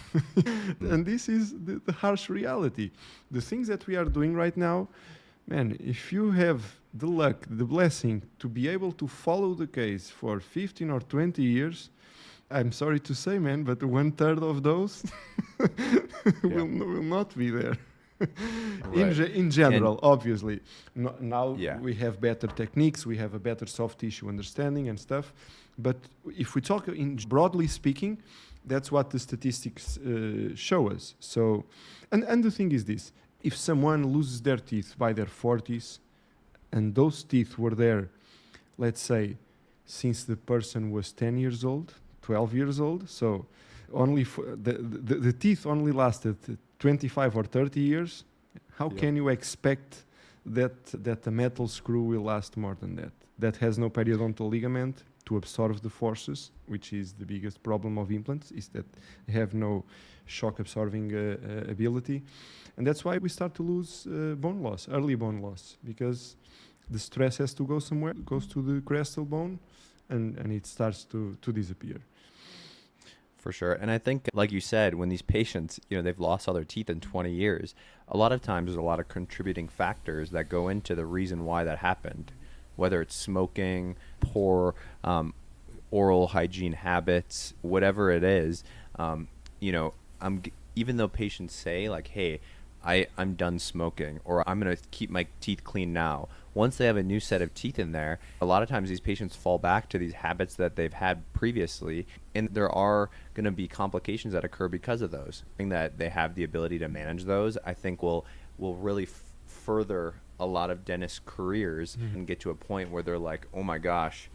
And this is the harsh reality. The things that we are doing right now, man, if you have the luck, the blessing to be able to follow the case for 15 or 20 years, I'm sorry to say, man, but 1/3 of those will not be there. In general, obviously. Now we have better techniques, we have a better soft tissue understanding and stuff. But if we talk broadly speaking, that's what the statistics show us. So, and the thing is this: if someone loses their teeth by their 40s, and those teeth were there, let's say, since the person was 10 years old, 12 years old, so only the teeth only lasted 25 or 30 years, how can you expect that the metal screw will last more than that? That has no periodontal ligament to absorb the forces, which is the biggest problem of implants, is that they have no shock absorbing ability. And that's why we start to lose bone loss, early bone loss, because the stress has to go somewhere, it goes to the crestal bone, and it starts to disappear. For sure. And I think, like you said, when these patients, they've lost all their teeth in 20 years, a lot of times there's a lot of contributing factors that go into the reason why that happened, whether it's smoking, poor oral hygiene habits, whatever it is. Even though patients say like, hey, I'm done smoking, or I'm going to keep my teeth clean now. Once they have a new set of teeth in there, a lot of times these patients fall back to these habits that they've had previously, and there are going to be complications that occur because of those. I think that they have the ability to manage those, I think will really further a lot of dentist careers and get to a point where they're like, oh my gosh,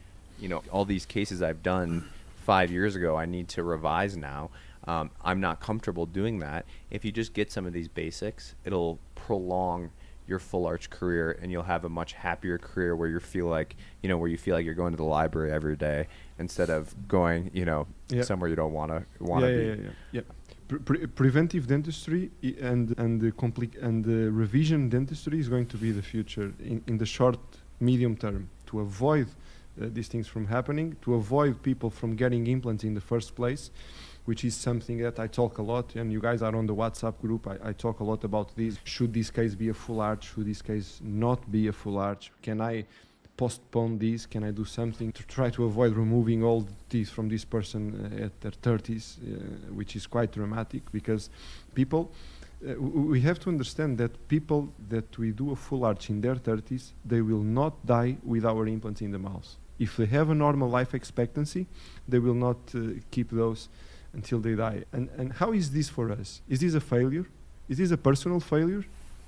all these cases I've done 5 years ago, I need to revise now. I'm not comfortable doing that. If you just get some of these basics, it'll prolong your full arch career, and you'll have a much happier career where you feel like you're going to the library every day instead of going, somewhere you don't want to be. Preventive dentistry and the revision dentistry is going to be the future in the short, medium term, to avoid these things from happening, to avoid people from getting implants in the first place, which is something that I talk a lot, and you guys are on the WhatsApp group. I talk a lot about this. Should this case be a full arch? Should this case not be a full arch? Can I postpone this? Can I do something to try to avoid removing all the teeth from this person at their 30s, which is quite dramatic, because people, we have to understand that people that we do a full arch in their 30s, they will not die with our implants in the mouth. If they have a normal life expectancy, they will not keep those until they die. And how is this for us? Is this a failure? Is this a personal failure?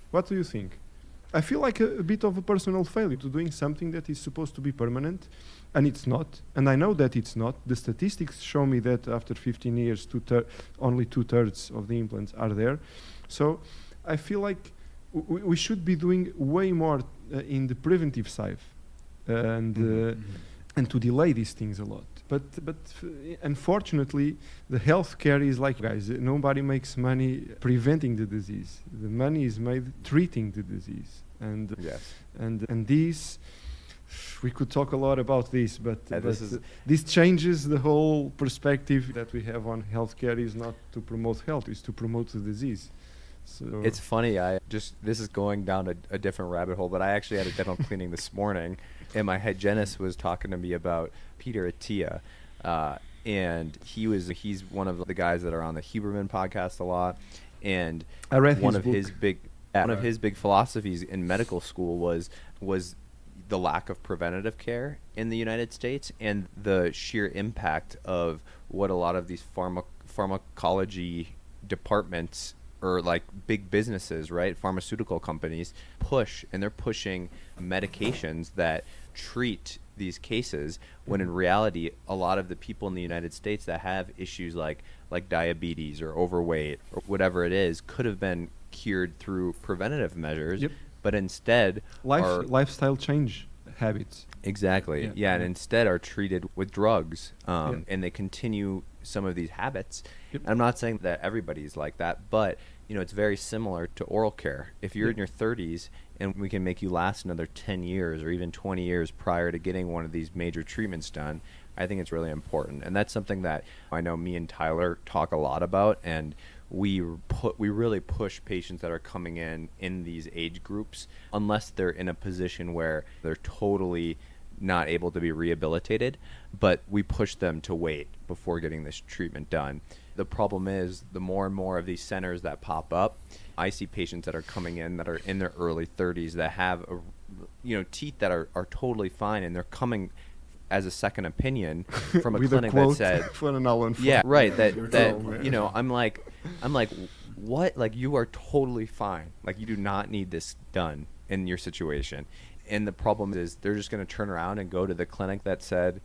What do you think? I feel like a bit of a personal failure to doing something that is supposed to be permanent, and it's not. And I know that it's not. The statistics show me that after 15 years, only 2/3 of the implants are there. So I feel like we should be doing way more in the preventive side, and to delay these things a lot. But unfortunately, the healthcare is like, guys, nobody makes money preventing the disease. The money is made treating the disease. And these, we could talk a lot about this, but this changes the whole perspective that we have on healthcare. Is not to promote health, it's to promote the disease. So it's funny, this is going down a different rabbit hole, but I actually had a dental cleaning this morning, and my hygienist was talking to me about Peter Attia, and he's one of the guys that are on the Huberman podcast a lot, And I read one his of book. his big philosophies in medical school was the lack of preventative care in the United States and the sheer impact of what a lot of these pharmacology departments or like big businesses, right, pharmaceutical companies push, and they're pushing medications that treat these cases when in reality a lot of the people in the United States that have issues like diabetes or overweight or whatever it is could have been cured through preventative measures. Yep. But instead Lifestyle change habits. Exactly. Yeah, and instead are treated with drugs, Yeah. and they continue some of these habits. Yep. I'm not saying that everybody's like that, but it's very similar to oral care. If you're in your 30s and we can make you last another 10 years or even 20 years prior to getting one of these major treatments done, I think it's really important. And that's something that I know me and Tyler talk a lot about, and we really push patients that are coming in these age groups, unless they're in a position where they're totally not able to be rehabilitated, but we push them to wait before getting this treatment done. The problem is the more and more of these centers that pop up, I see patients that are coming in that are in their early 30s that have teeth that are totally fine, and they're coming as a second opinion from a With clinic a quote that said for an hour and yeah, right, that man. I'm like what, like, you are totally fine, like you do not need this done in your situation. And the problem is they're just going to turn around and go to the clinic that said,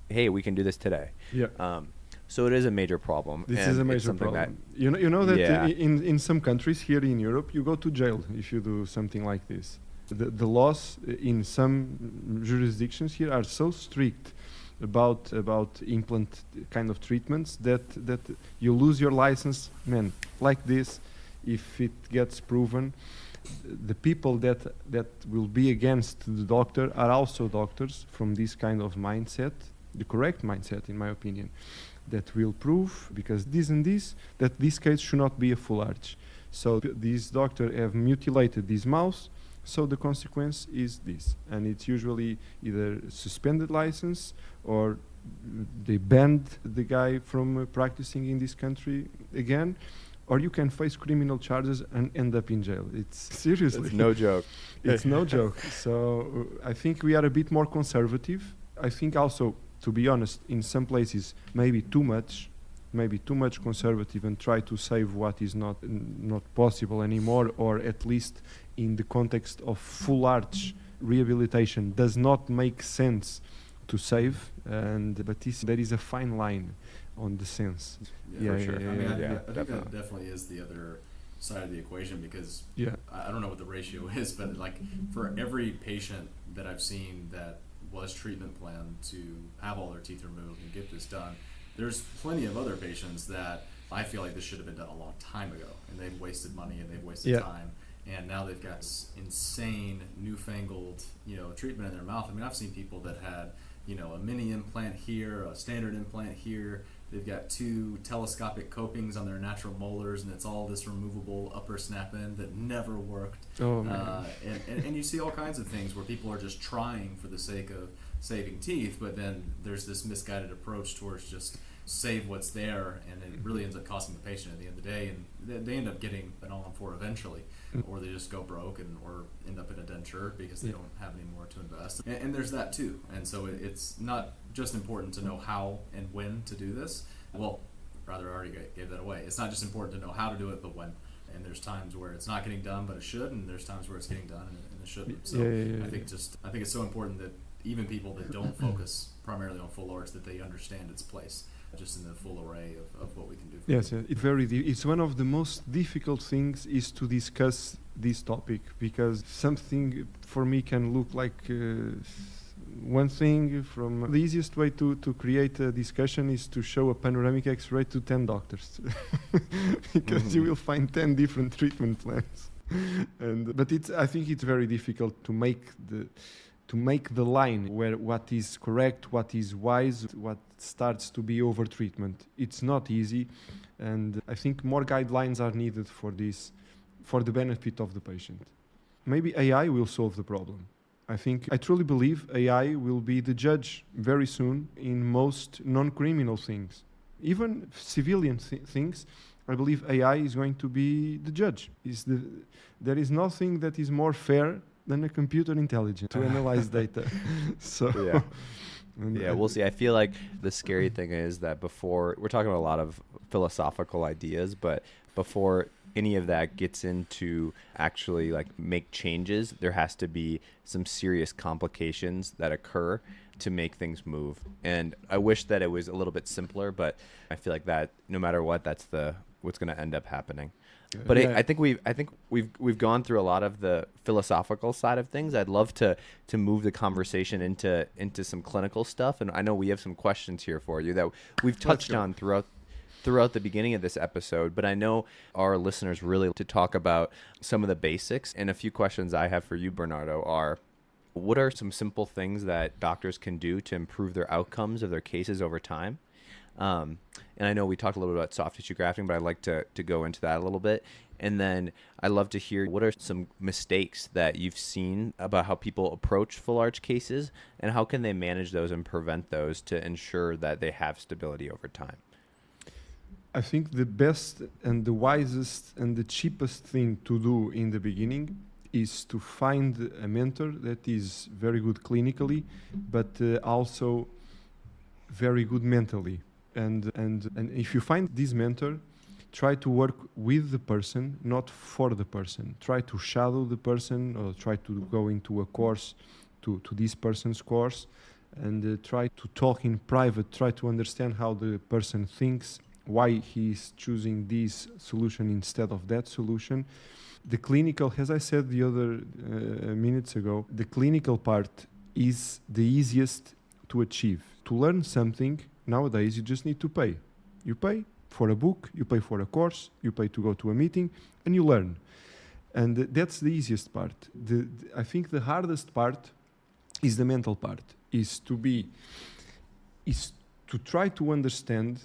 hey, we can do this today. Yeah. So it is a major problem. This is a major problem. You know that in some countries here in Europe, you go to jail if you do something like this. The laws in some jurisdictions here are so strict about implant kind of treatments that you lose your license, man, like this, if it gets proven. The people that will be against the doctor are also doctors from this kind of mindset, the correct mindset, in my opinion, that will prove, because this and this, that this case should not be a full arch. So these doctors have mutilated this mouse, so the consequence is this. And it's usually either suspended license or they banned the guy from practicing in this country again, or you can face criminal charges and end up in jail. It's seriously. It's no joke. It's no joke. So I think we are a bit more conservative. I think also, to be honest, in some places, maybe too much conservative, and try to save what is not possible anymore, or at least in the context of full arch rehabilitation does not make sense to save. But there is a fine line on the sense. Yeah, for sure. Yeah, I mean, yeah, I think that definitely is the other side of the equation, because I don't know what the ratio is, but like for every patient that I've seen that was treatment planned to have all their teeth removed and get this done, there's plenty of other patients that I feel like this should have been done a long time ago, and they've wasted money and they've wasted time, and now they've got this insane newfangled treatment in their mouth. I mean, I've seen people that had a mini implant here, a standard implant here. They've got 2 telescopic copings on their natural molars, and it's all this removable upper snap end that never worked. Oh, man. And you see all kinds of things where people are just trying for the sake of saving teeth, but then there's this misguided approach towards just save what's there, and it really ends up costing the patient at the end of the day, and they end up getting an all-on-4 eventually, or they just go broke or end up in a denture because they don't have any more to invest. And there's that too. And so it's not just important to know how and when to do this. Well, rather, I already gave that away. It's not just important to know how to do it, but when. And there's times where it's not getting done, but it should, and there's times where it's getting done and it shouldn't. So I think it's so important that even people that don't focus primarily on full arch, that they understand its place just in the full array of what we can do. Yes, it's one of the most difficult things is to discuss this topic, because something for me can look like one thing. From the easiest way to create a discussion is to show a panoramic X-ray to 10 doctors, because you will find 10 different treatment plans. But I think it's very difficult to make the line where what is correct, what is wise, what starts to be over treatment. It's not easy, and I think more guidelines are needed for this, for the benefit of the patient. Maybe AI will solve the problem. I truly believe AI will be the judge very soon in most non-criminal things. Even civilian things, I believe AI is going to be the judge. There is nothing that is more fair than a computer intelligence to analyze data. So Yeah. Yeah, we'll see. I feel like the scary thing is that before we're talking about a lot of philosophical ideas, but before any of that gets into actually like make changes, there has to be some serious complications that occur to make things move. And I wish that it was a little bit simpler, but I feel like that no matter what, that's what's going to end up happening. But Yeah. I think we've gone through a lot of the philosophical side of things. I'd love to move the conversation into some clinical stuff, and I know we have some questions here for you that we've touched on throughout the beginning of this episode. But I know our listeners really to talk about some of the basics. And a few questions I have for you, Bernardo, are: what are some simple things that doctors can do to improve their outcomes of their cases over time? And I know we talked a little bit about soft tissue grafting, but I'd like to go into that a little bit. And then I'd love to hear what are some mistakes that you've seen about how people approach full arch cases, and how can they manage those and prevent those to ensure that they have stability over time? I think the best and the wisest and the cheapest thing to do in the beginning is to find a mentor that is very good clinically, but also very good mentally. And if you find this mentor, try to work with the person, not for the person. Try to shadow the person, or try to go into a course to this person's course, and try to talk in private. Try to understand how the person thinks, why he's choosing this solution instead of that solution. The clinical, as I said the other minutes ago, the clinical part is the easiest to achieve. To learn something, nowadays you just need to pay. You pay for a book, you pay for a course, you pay to go to a meeting, and you learn. And that's the easiest part. I think the hardest part is the mental part, is to try to understand,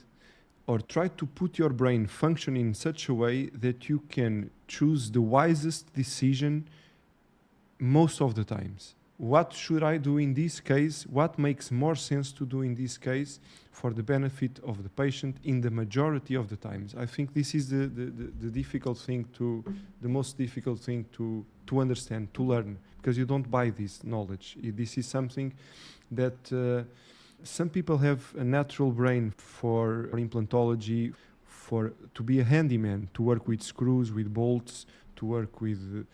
or try to put your brain functioning in such a way that you can choose the wisest decision most of the times. What should I do in this case? What makes more sense to do in this case for the benefit of the patient in the majority of the times? I think this is the most difficult thing to understand, to learn, because you don't buy this knowledge. This is something that some people have a natural brain for implantology, to be a handyman, to work with screws, with bolts, to work with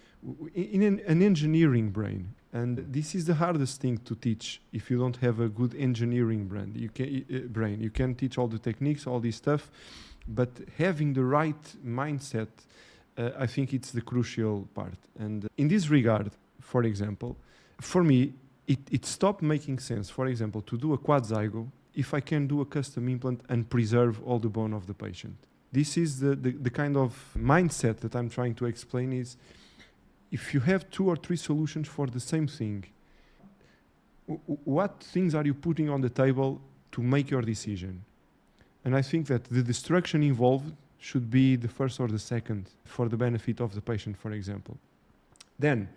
an engineering brain. And this is the hardest thing to teach if you don't have a good engineering brain. You can teach all the techniques, all this stuff, but having the right mindset, I think it's the crucial part. And in this regard, for example, for me, it stopped making sense, for example, to do a quad zygo if I can do a custom implant and preserve all the bone of the patient. This is the kind of mindset that I'm trying to explain is, if you have 2 or 3 solutions for the same thing, what things are you putting on the table to make your decision? And I think that the destruction involved should be the first or the second for the benefit of the patient, for example. Then,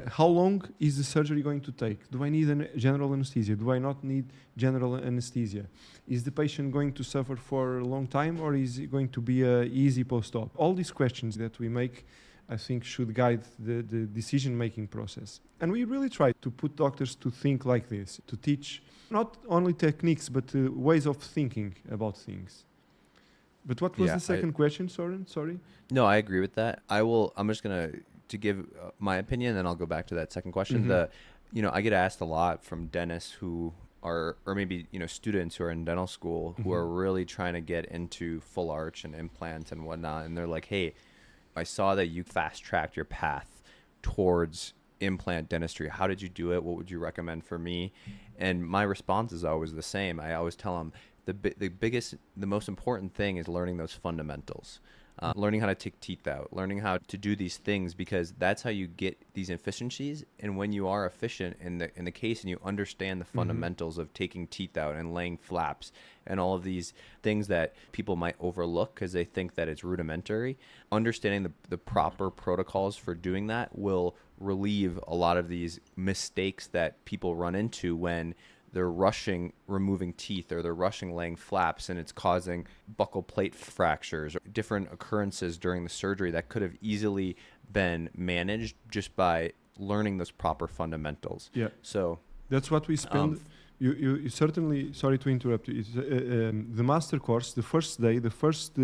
how long is the surgery going to take? Do I need a general anesthesia? Do I not need general anesthesia? Is the patient going to suffer for a long time, or is it going to be an easy post-op? All these questions that we make, I think, should guide the decision-making process. And we really try to put doctors to think like this, to teach not only techniques, but ways of thinking about things. But what was the second question, Soren? Sorry? No, I agree with that. I'm just going to give my opinion, and then I'll go back to that second question. Mm-hmm. I get asked a lot from dentists who are, or maybe, students who are in dental school who are really trying to get into full arch and implants and whatnot. And they're like, hey, I saw that you fast-tracked your path towards implant dentistry. How did you do it? What would you recommend for me? And my response is always the same. I always tell them the most important thing is learning those fundamentals. Learning how to take teeth out, learning how to do these things, because that's how you get these efficiencies. And when you are efficient in the case and you understand the fundamentals of taking teeth out and laying flaps and all of these things that people might overlook because they think that it's rudimentary, understanding the proper protocols for doing that will relieve a lot of these mistakes that people run into when they're rushing removing teeth, or they're rushing laying flaps, and it's causing buccal plate fractures, or different occurrences during the surgery that could have easily been managed just by learning those proper fundamentals. Yeah. So that's what we spend. You certainly, sorry to interrupt you, the master course, the first day, the first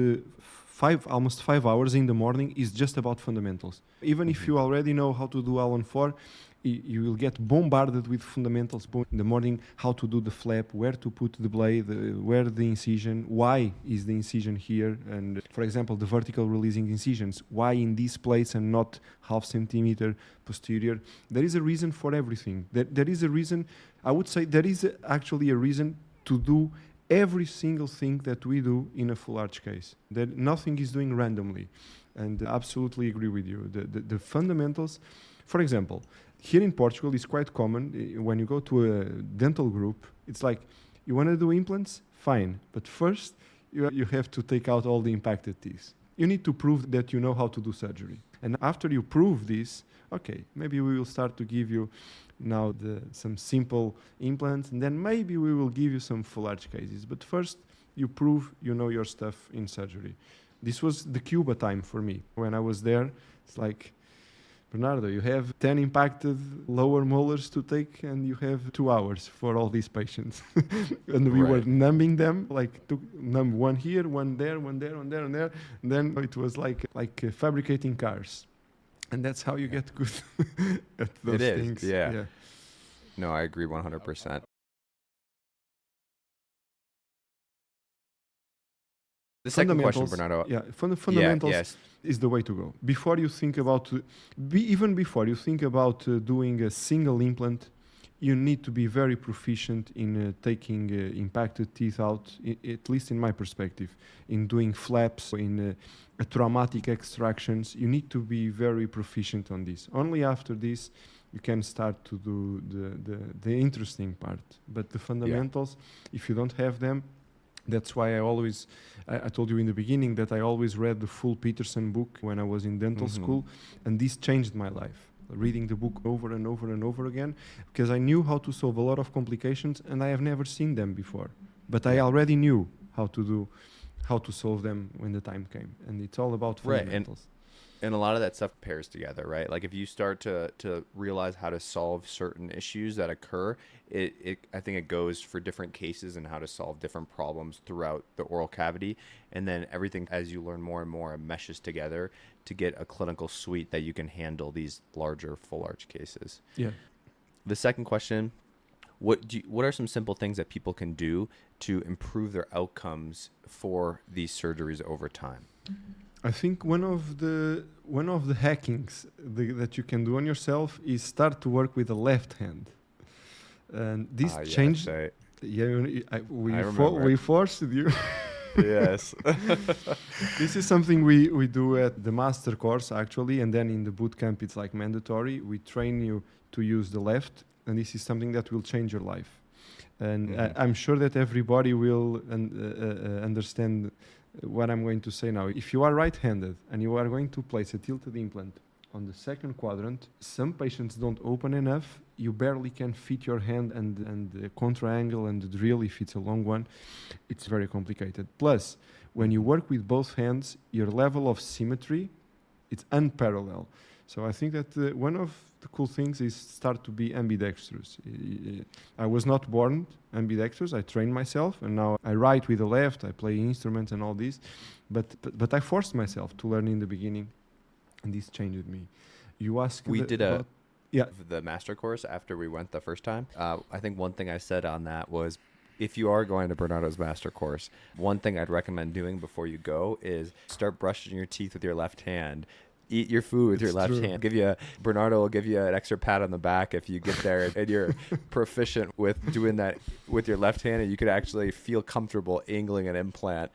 almost 5 hours in the morning is just about fundamentals. Even if you already know how to do Allen 4, you will get bombarded with fundamentals in the morning, how to do the flap, where to put the blade, where the incision, why is the incision here, and for example, the vertical releasing incisions, why in this place and not half centimeter posterior. There is a reason for everything. There is a reason, I would say there is actually a reason to do every single thing that we do in a full arch case. That nothing is doing randomly. And I absolutely agree with you. The fundamentals, for example, here in Portugal, it's quite common when you go to a dental group, it's like, you want to do implants? Fine. But first, you have to take out all the impacted teeth. You need to prove that you know how to do surgery. And after you prove this, okay, maybe we will start to give you now some simple implants, and then maybe we will give you some full arch cases. But first, you prove you know your stuff in surgery. This was the Cuba time for me. When I was there, it's like, Bernardo, you have 10 impacted lower molars to take, and you have 2 hours for all these patients. And we were numbing them, like to numb one here, one there, one there, one there, and there. And then it was like fabricating cars. And that's how you get good at those things. Yeah. No, I agree 100%. The second question, Bernardo. Yeah, fundamentals is the way to go. Before you think about, even before you think about doing a single implant, you need to be very proficient in taking impacted teeth out, at least in my perspective, in doing flaps, in traumatic extractions. You need to be very proficient on this. Only after this, you can start to do the interesting part. But the fundamentals, if you don't have them, that's why I told you in the beginning that I always read the full Peterson book when I was in dental school, and this changed my life. Reading the book over and over and over again, because I knew how to solve a lot of complications, and I have never seen them before. But I already knew how to solve them when the time came. And it's all about fundamentals. And a lot of that stuff pairs together, right? Like if you start to realize how to solve certain issues that occur, I think it goes for different cases and how to solve different problems throughout the oral cavity. And then everything, as you learn more and more, meshes together to get a clinical suite that you can handle these larger full arch cases. Yeah. The second question, what are some simple things that people can do to improve their outcomes for these surgeries over time? I think one of the hackings that you can do on yourself is start to work with the left hand, and this changed. We forced you. Yes. This is something we do at the master course actually, and then in the boot camp it's like mandatory. We train you to use the left, and this is something that will change your life. And I'm sure that everybody will understand what I'm going to say now. If you are right-handed and you are going to place a tilted implant on the second quadrant, some patients don't open enough. You barely can fit your hand and the contra-angle and the drill if it's a long one. It's very complicated. Plus, when you work with both hands, your level of symmetry, it's unparalleled. So I think that one of the cool things is start to be ambidextrous. I was not born ambidextrous. I trained myself, and now I write with the left. I play instruments and all this, but I forced myself to learn in the beginning, and this changed me. You asked. We did the master course after we went the first time. I think one thing I said on that was, if you are going to Bernardo's master course, one thing I'd recommend doing before you go is start brushing your teeth with your left hand. Eat your food with your left hand. Bernardo will give you an extra pat on the back if you get there and you're proficient with doing that with your left hand, and you could actually feel comfortable angling an implant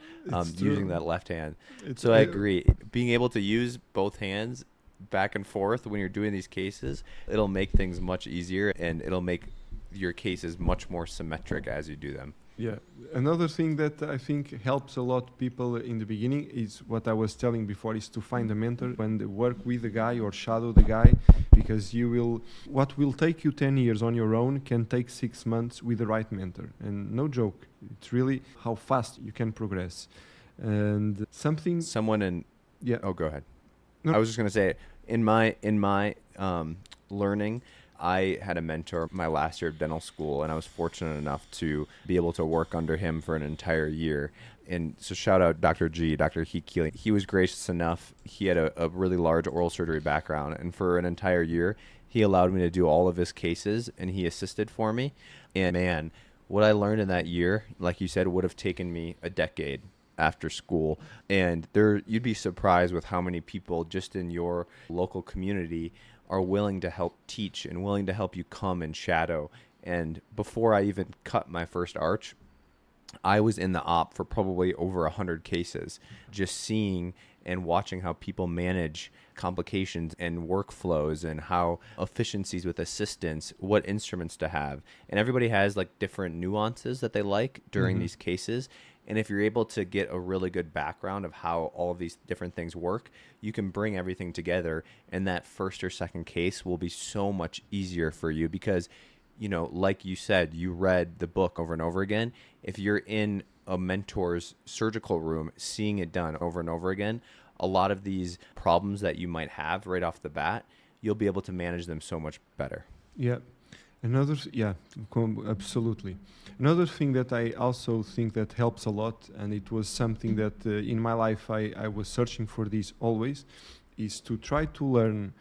using that left hand. I agree. Being able to use both hands back and forth when you're doing these cases, it'll make things much easier, and it'll make your cases much more symmetric as you do them. Yeah. Another thing that I think helps a lot people in the beginning is what I was telling before, is to find a mentor and work with the guy or shadow the guy, because because what will take you 10 years on your own can take 6 months with the right mentor. And no joke, it's really how fast you can progress. And Oh, go ahead. No. I was just going to say, in my learning, I had a mentor my last year of dental school, and I was fortunate enough to be able to work under him for an entire year. And so shout out Dr. Heekeel. He was gracious enough. He had a really large oral surgery background, and for an entire year, he allowed me to do all of his cases, and he assisted for me. And man, what I learned in that year, like you said, would have taken me a decade after school. And you'd be surprised with how many people just in your local community are willing to help teach and willing to help you come and shadow. And before I even cut my first arch, I was in the op for probably over 100 cases, just seeing and watching how people manage complications and workflows and how efficiencies with assistants, what instruments to have. And everybody has like different nuances that they like during these cases. And if you're able to get a really good background of how all of these different things work, you can bring everything together, and that first or second case will be so much easier for you because, you know, like you said, you read the book over and over again. If you're in a mentor's surgical room, seeing it done over and over again, a lot of these problems that you might have right off the bat, you'll be able to manage them so much better. Yeah. Absolutely. Another thing that I also think that helps a lot, and it was something that in my life I was searching for this always, is to try to learn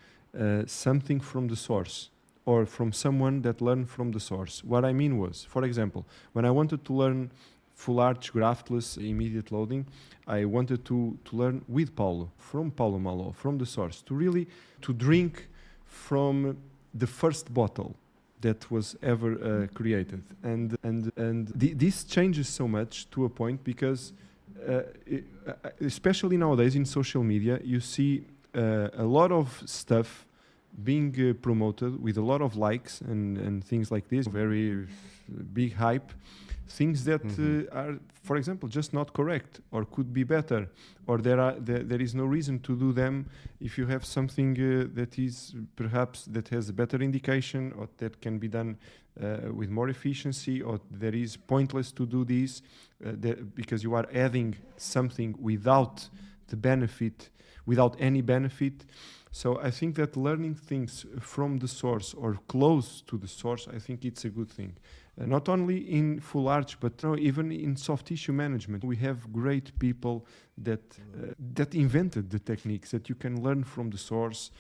something from the source or from someone that learned from the source. What I mean was, for example, when I wanted to learn full arch graftless immediate loading, I wanted to learn with Paulo, from Paulo Malo, from the source, to drink from the first bottle that was ever created, and this changes so much to a point because especially nowadays in social media you see a lot of stuff being promoted with a lot of likes and things like this, very big hype, things that are, for example, just not correct or could be better, or there is no reason to do them if you have something that is perhaps that has a better indication or that can be done with more efficiency, or there is pointless to do this because you are adding something without any benefit. So I think that learning things from the source or close to the source, I think it's a good thing. Not only in full arch, but even in soft tissue management. We have great people that invented the techniques that you can learn from the source.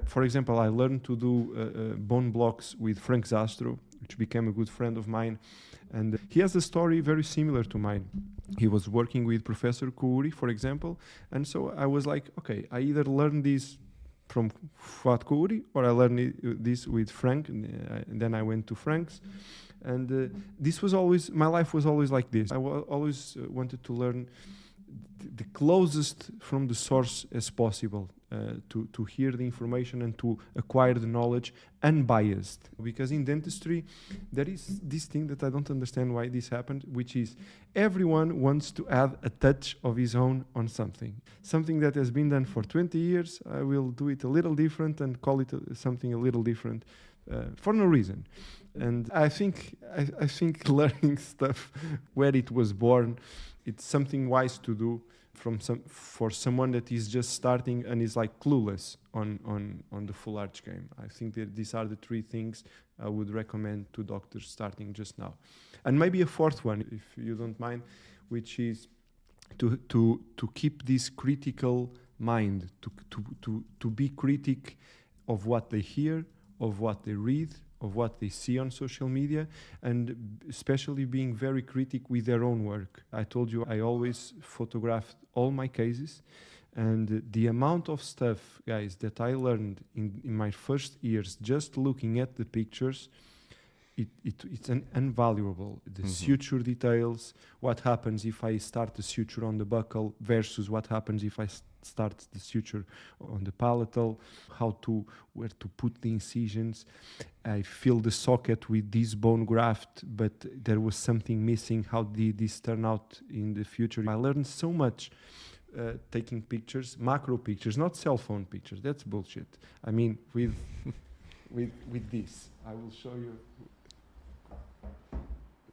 For example, I learned to do bone blocks with Frank Zastro, which became a good friend of mine. And he has a story very similar to mine. He was working with Professor Kouri, for example. And so I was like, okay, I either learn this from Fuad Kouri or I learned this with Frank. And then I went to Frank's. And this was always, my life was always like this. I always wanted to learn the closest from the source as possible, to hear the information and to acquire the knowledge unbiased. Because in dentistry, there is this thing that I don't understand why this happened, which is everyone wants to add a touch of his own on something. Something that has been done for 20 years, I will do it a little different and call it something a little different for no reason. And I think learning stuff where it was born, it's something wise to do for someone that is just starting and is like clueless on the full arch game. I think that these are the three things I would recommend to doctors starting just now. And maybe a fourth one, if you don't mind, which is to keep this critical mind, to be critic of what they hear, of what they read, of what they see on social media, and especially being very critic with their own work. I told you I always photographed all my cases, and the amount of stuff, guys, that I learned in my first years just looking at the pictures, it's invaluable. The suture details, what happens if I start the suture on the buccal versus what happens if I start the suture on the palatal, where to put the incisions. I fill the socket with this bone graft, but there was something missing. How did this turn out in the future? I learned so much taking pictures, macro pictures, not cell phone pictures. That's bullshit. I mean, with this, I will show you.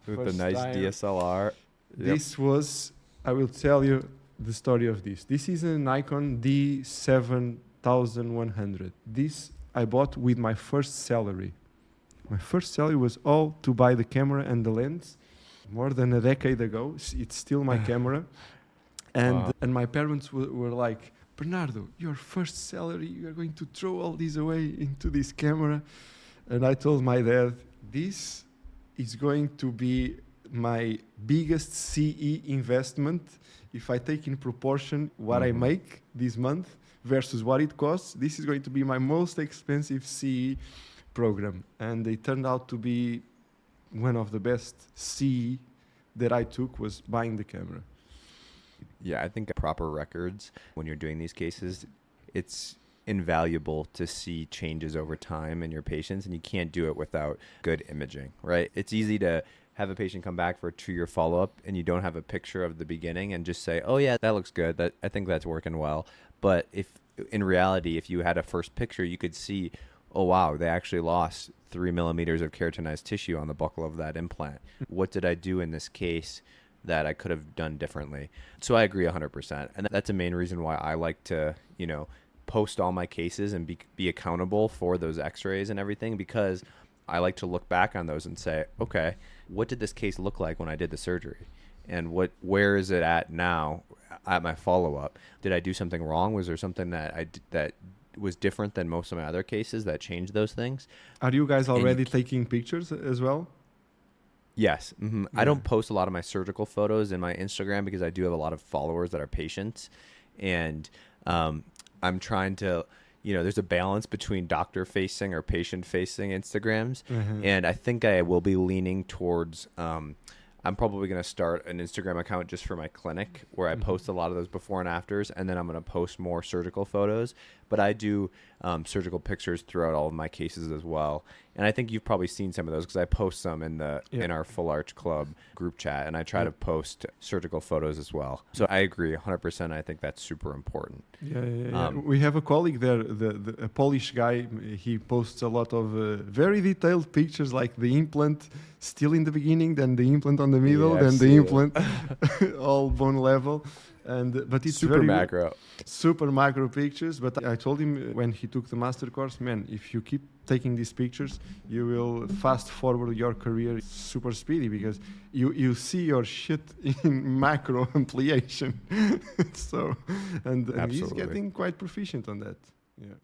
With the First nice time. DSLR. This was, I will tell you the story of this. This is a Nikon D7100. This I bought with my first salary. My first salary was all to buy the camera and the lens. More than a decade ago, it's still my camera. And Wow. and my parents were like, Bernardo, your first salary, you are going to throw all this away into this camera. And I told my dad, this is going to be my biggest CE investment if I take in proportion what I make this month versus what it costs. This is going to be my most expensive CE program. And it turned out to be one of the best CE that I took was buying the camera. Yeah, I think proper records when you're doing these cases, it's invaluable to see changes over time in your patients, and you can't do it without good imaging, right? It's easy to have a patient come back for a 2-year follow-up and you don't have a picture of the beginning and just say, oh yeah, that looks good. That I think that's working well. But if in reality, if you had a first picture, you could see, oh wow, they actually lost 3 millimeters of keratinized tissue on the buccal of that implant. What did I do in this case that I could have done differently? So I agree 100%. And that's a main reason why I like to, post all my cases and be accountable for those x-rays and everything, because I like to look back on those and say, okay, what did this case look like when I did the surgery? And where is it at now at my follow-up? Did I do something wrong? Was there something that was different than most of my other cases that changed those things? Are you guys already taking pictures as well? Yes. Mm-hmm. Yeah. I don't post a lot of my surgical photos in my Instagram because I do have a lot of followers that are patients. And I'm trying to, there's a balance between doctor-facing or patient-facing Instagrams. Mm-hmm. And I think I will be leaning towards, I'm probably going to start an Instagram account just for my clinic where I post a lot of those before and afters, and then I'm going to post more surgical photos. But I do surgical pictures throughout all of my cases as well. And I think you've probably seen some of those because I post some in our Full Arch Club group chat, and I try to post surgical photos as well. So I agree 100%. I think that's super important. Yeah. We have a colleague there, a Polish guy. He posts a lot of very detailed pictures, like the implant still in the beginning, then the implant on the middle, then the implant all bone level. But it's super macro. Super macro pictures. But I told him when he took the master course, man, if you keep taking these pictures, you will fast forward your career super speedy, because you see your shit in macro ampliation. So, and he's getting quite proficient on that. Yeah.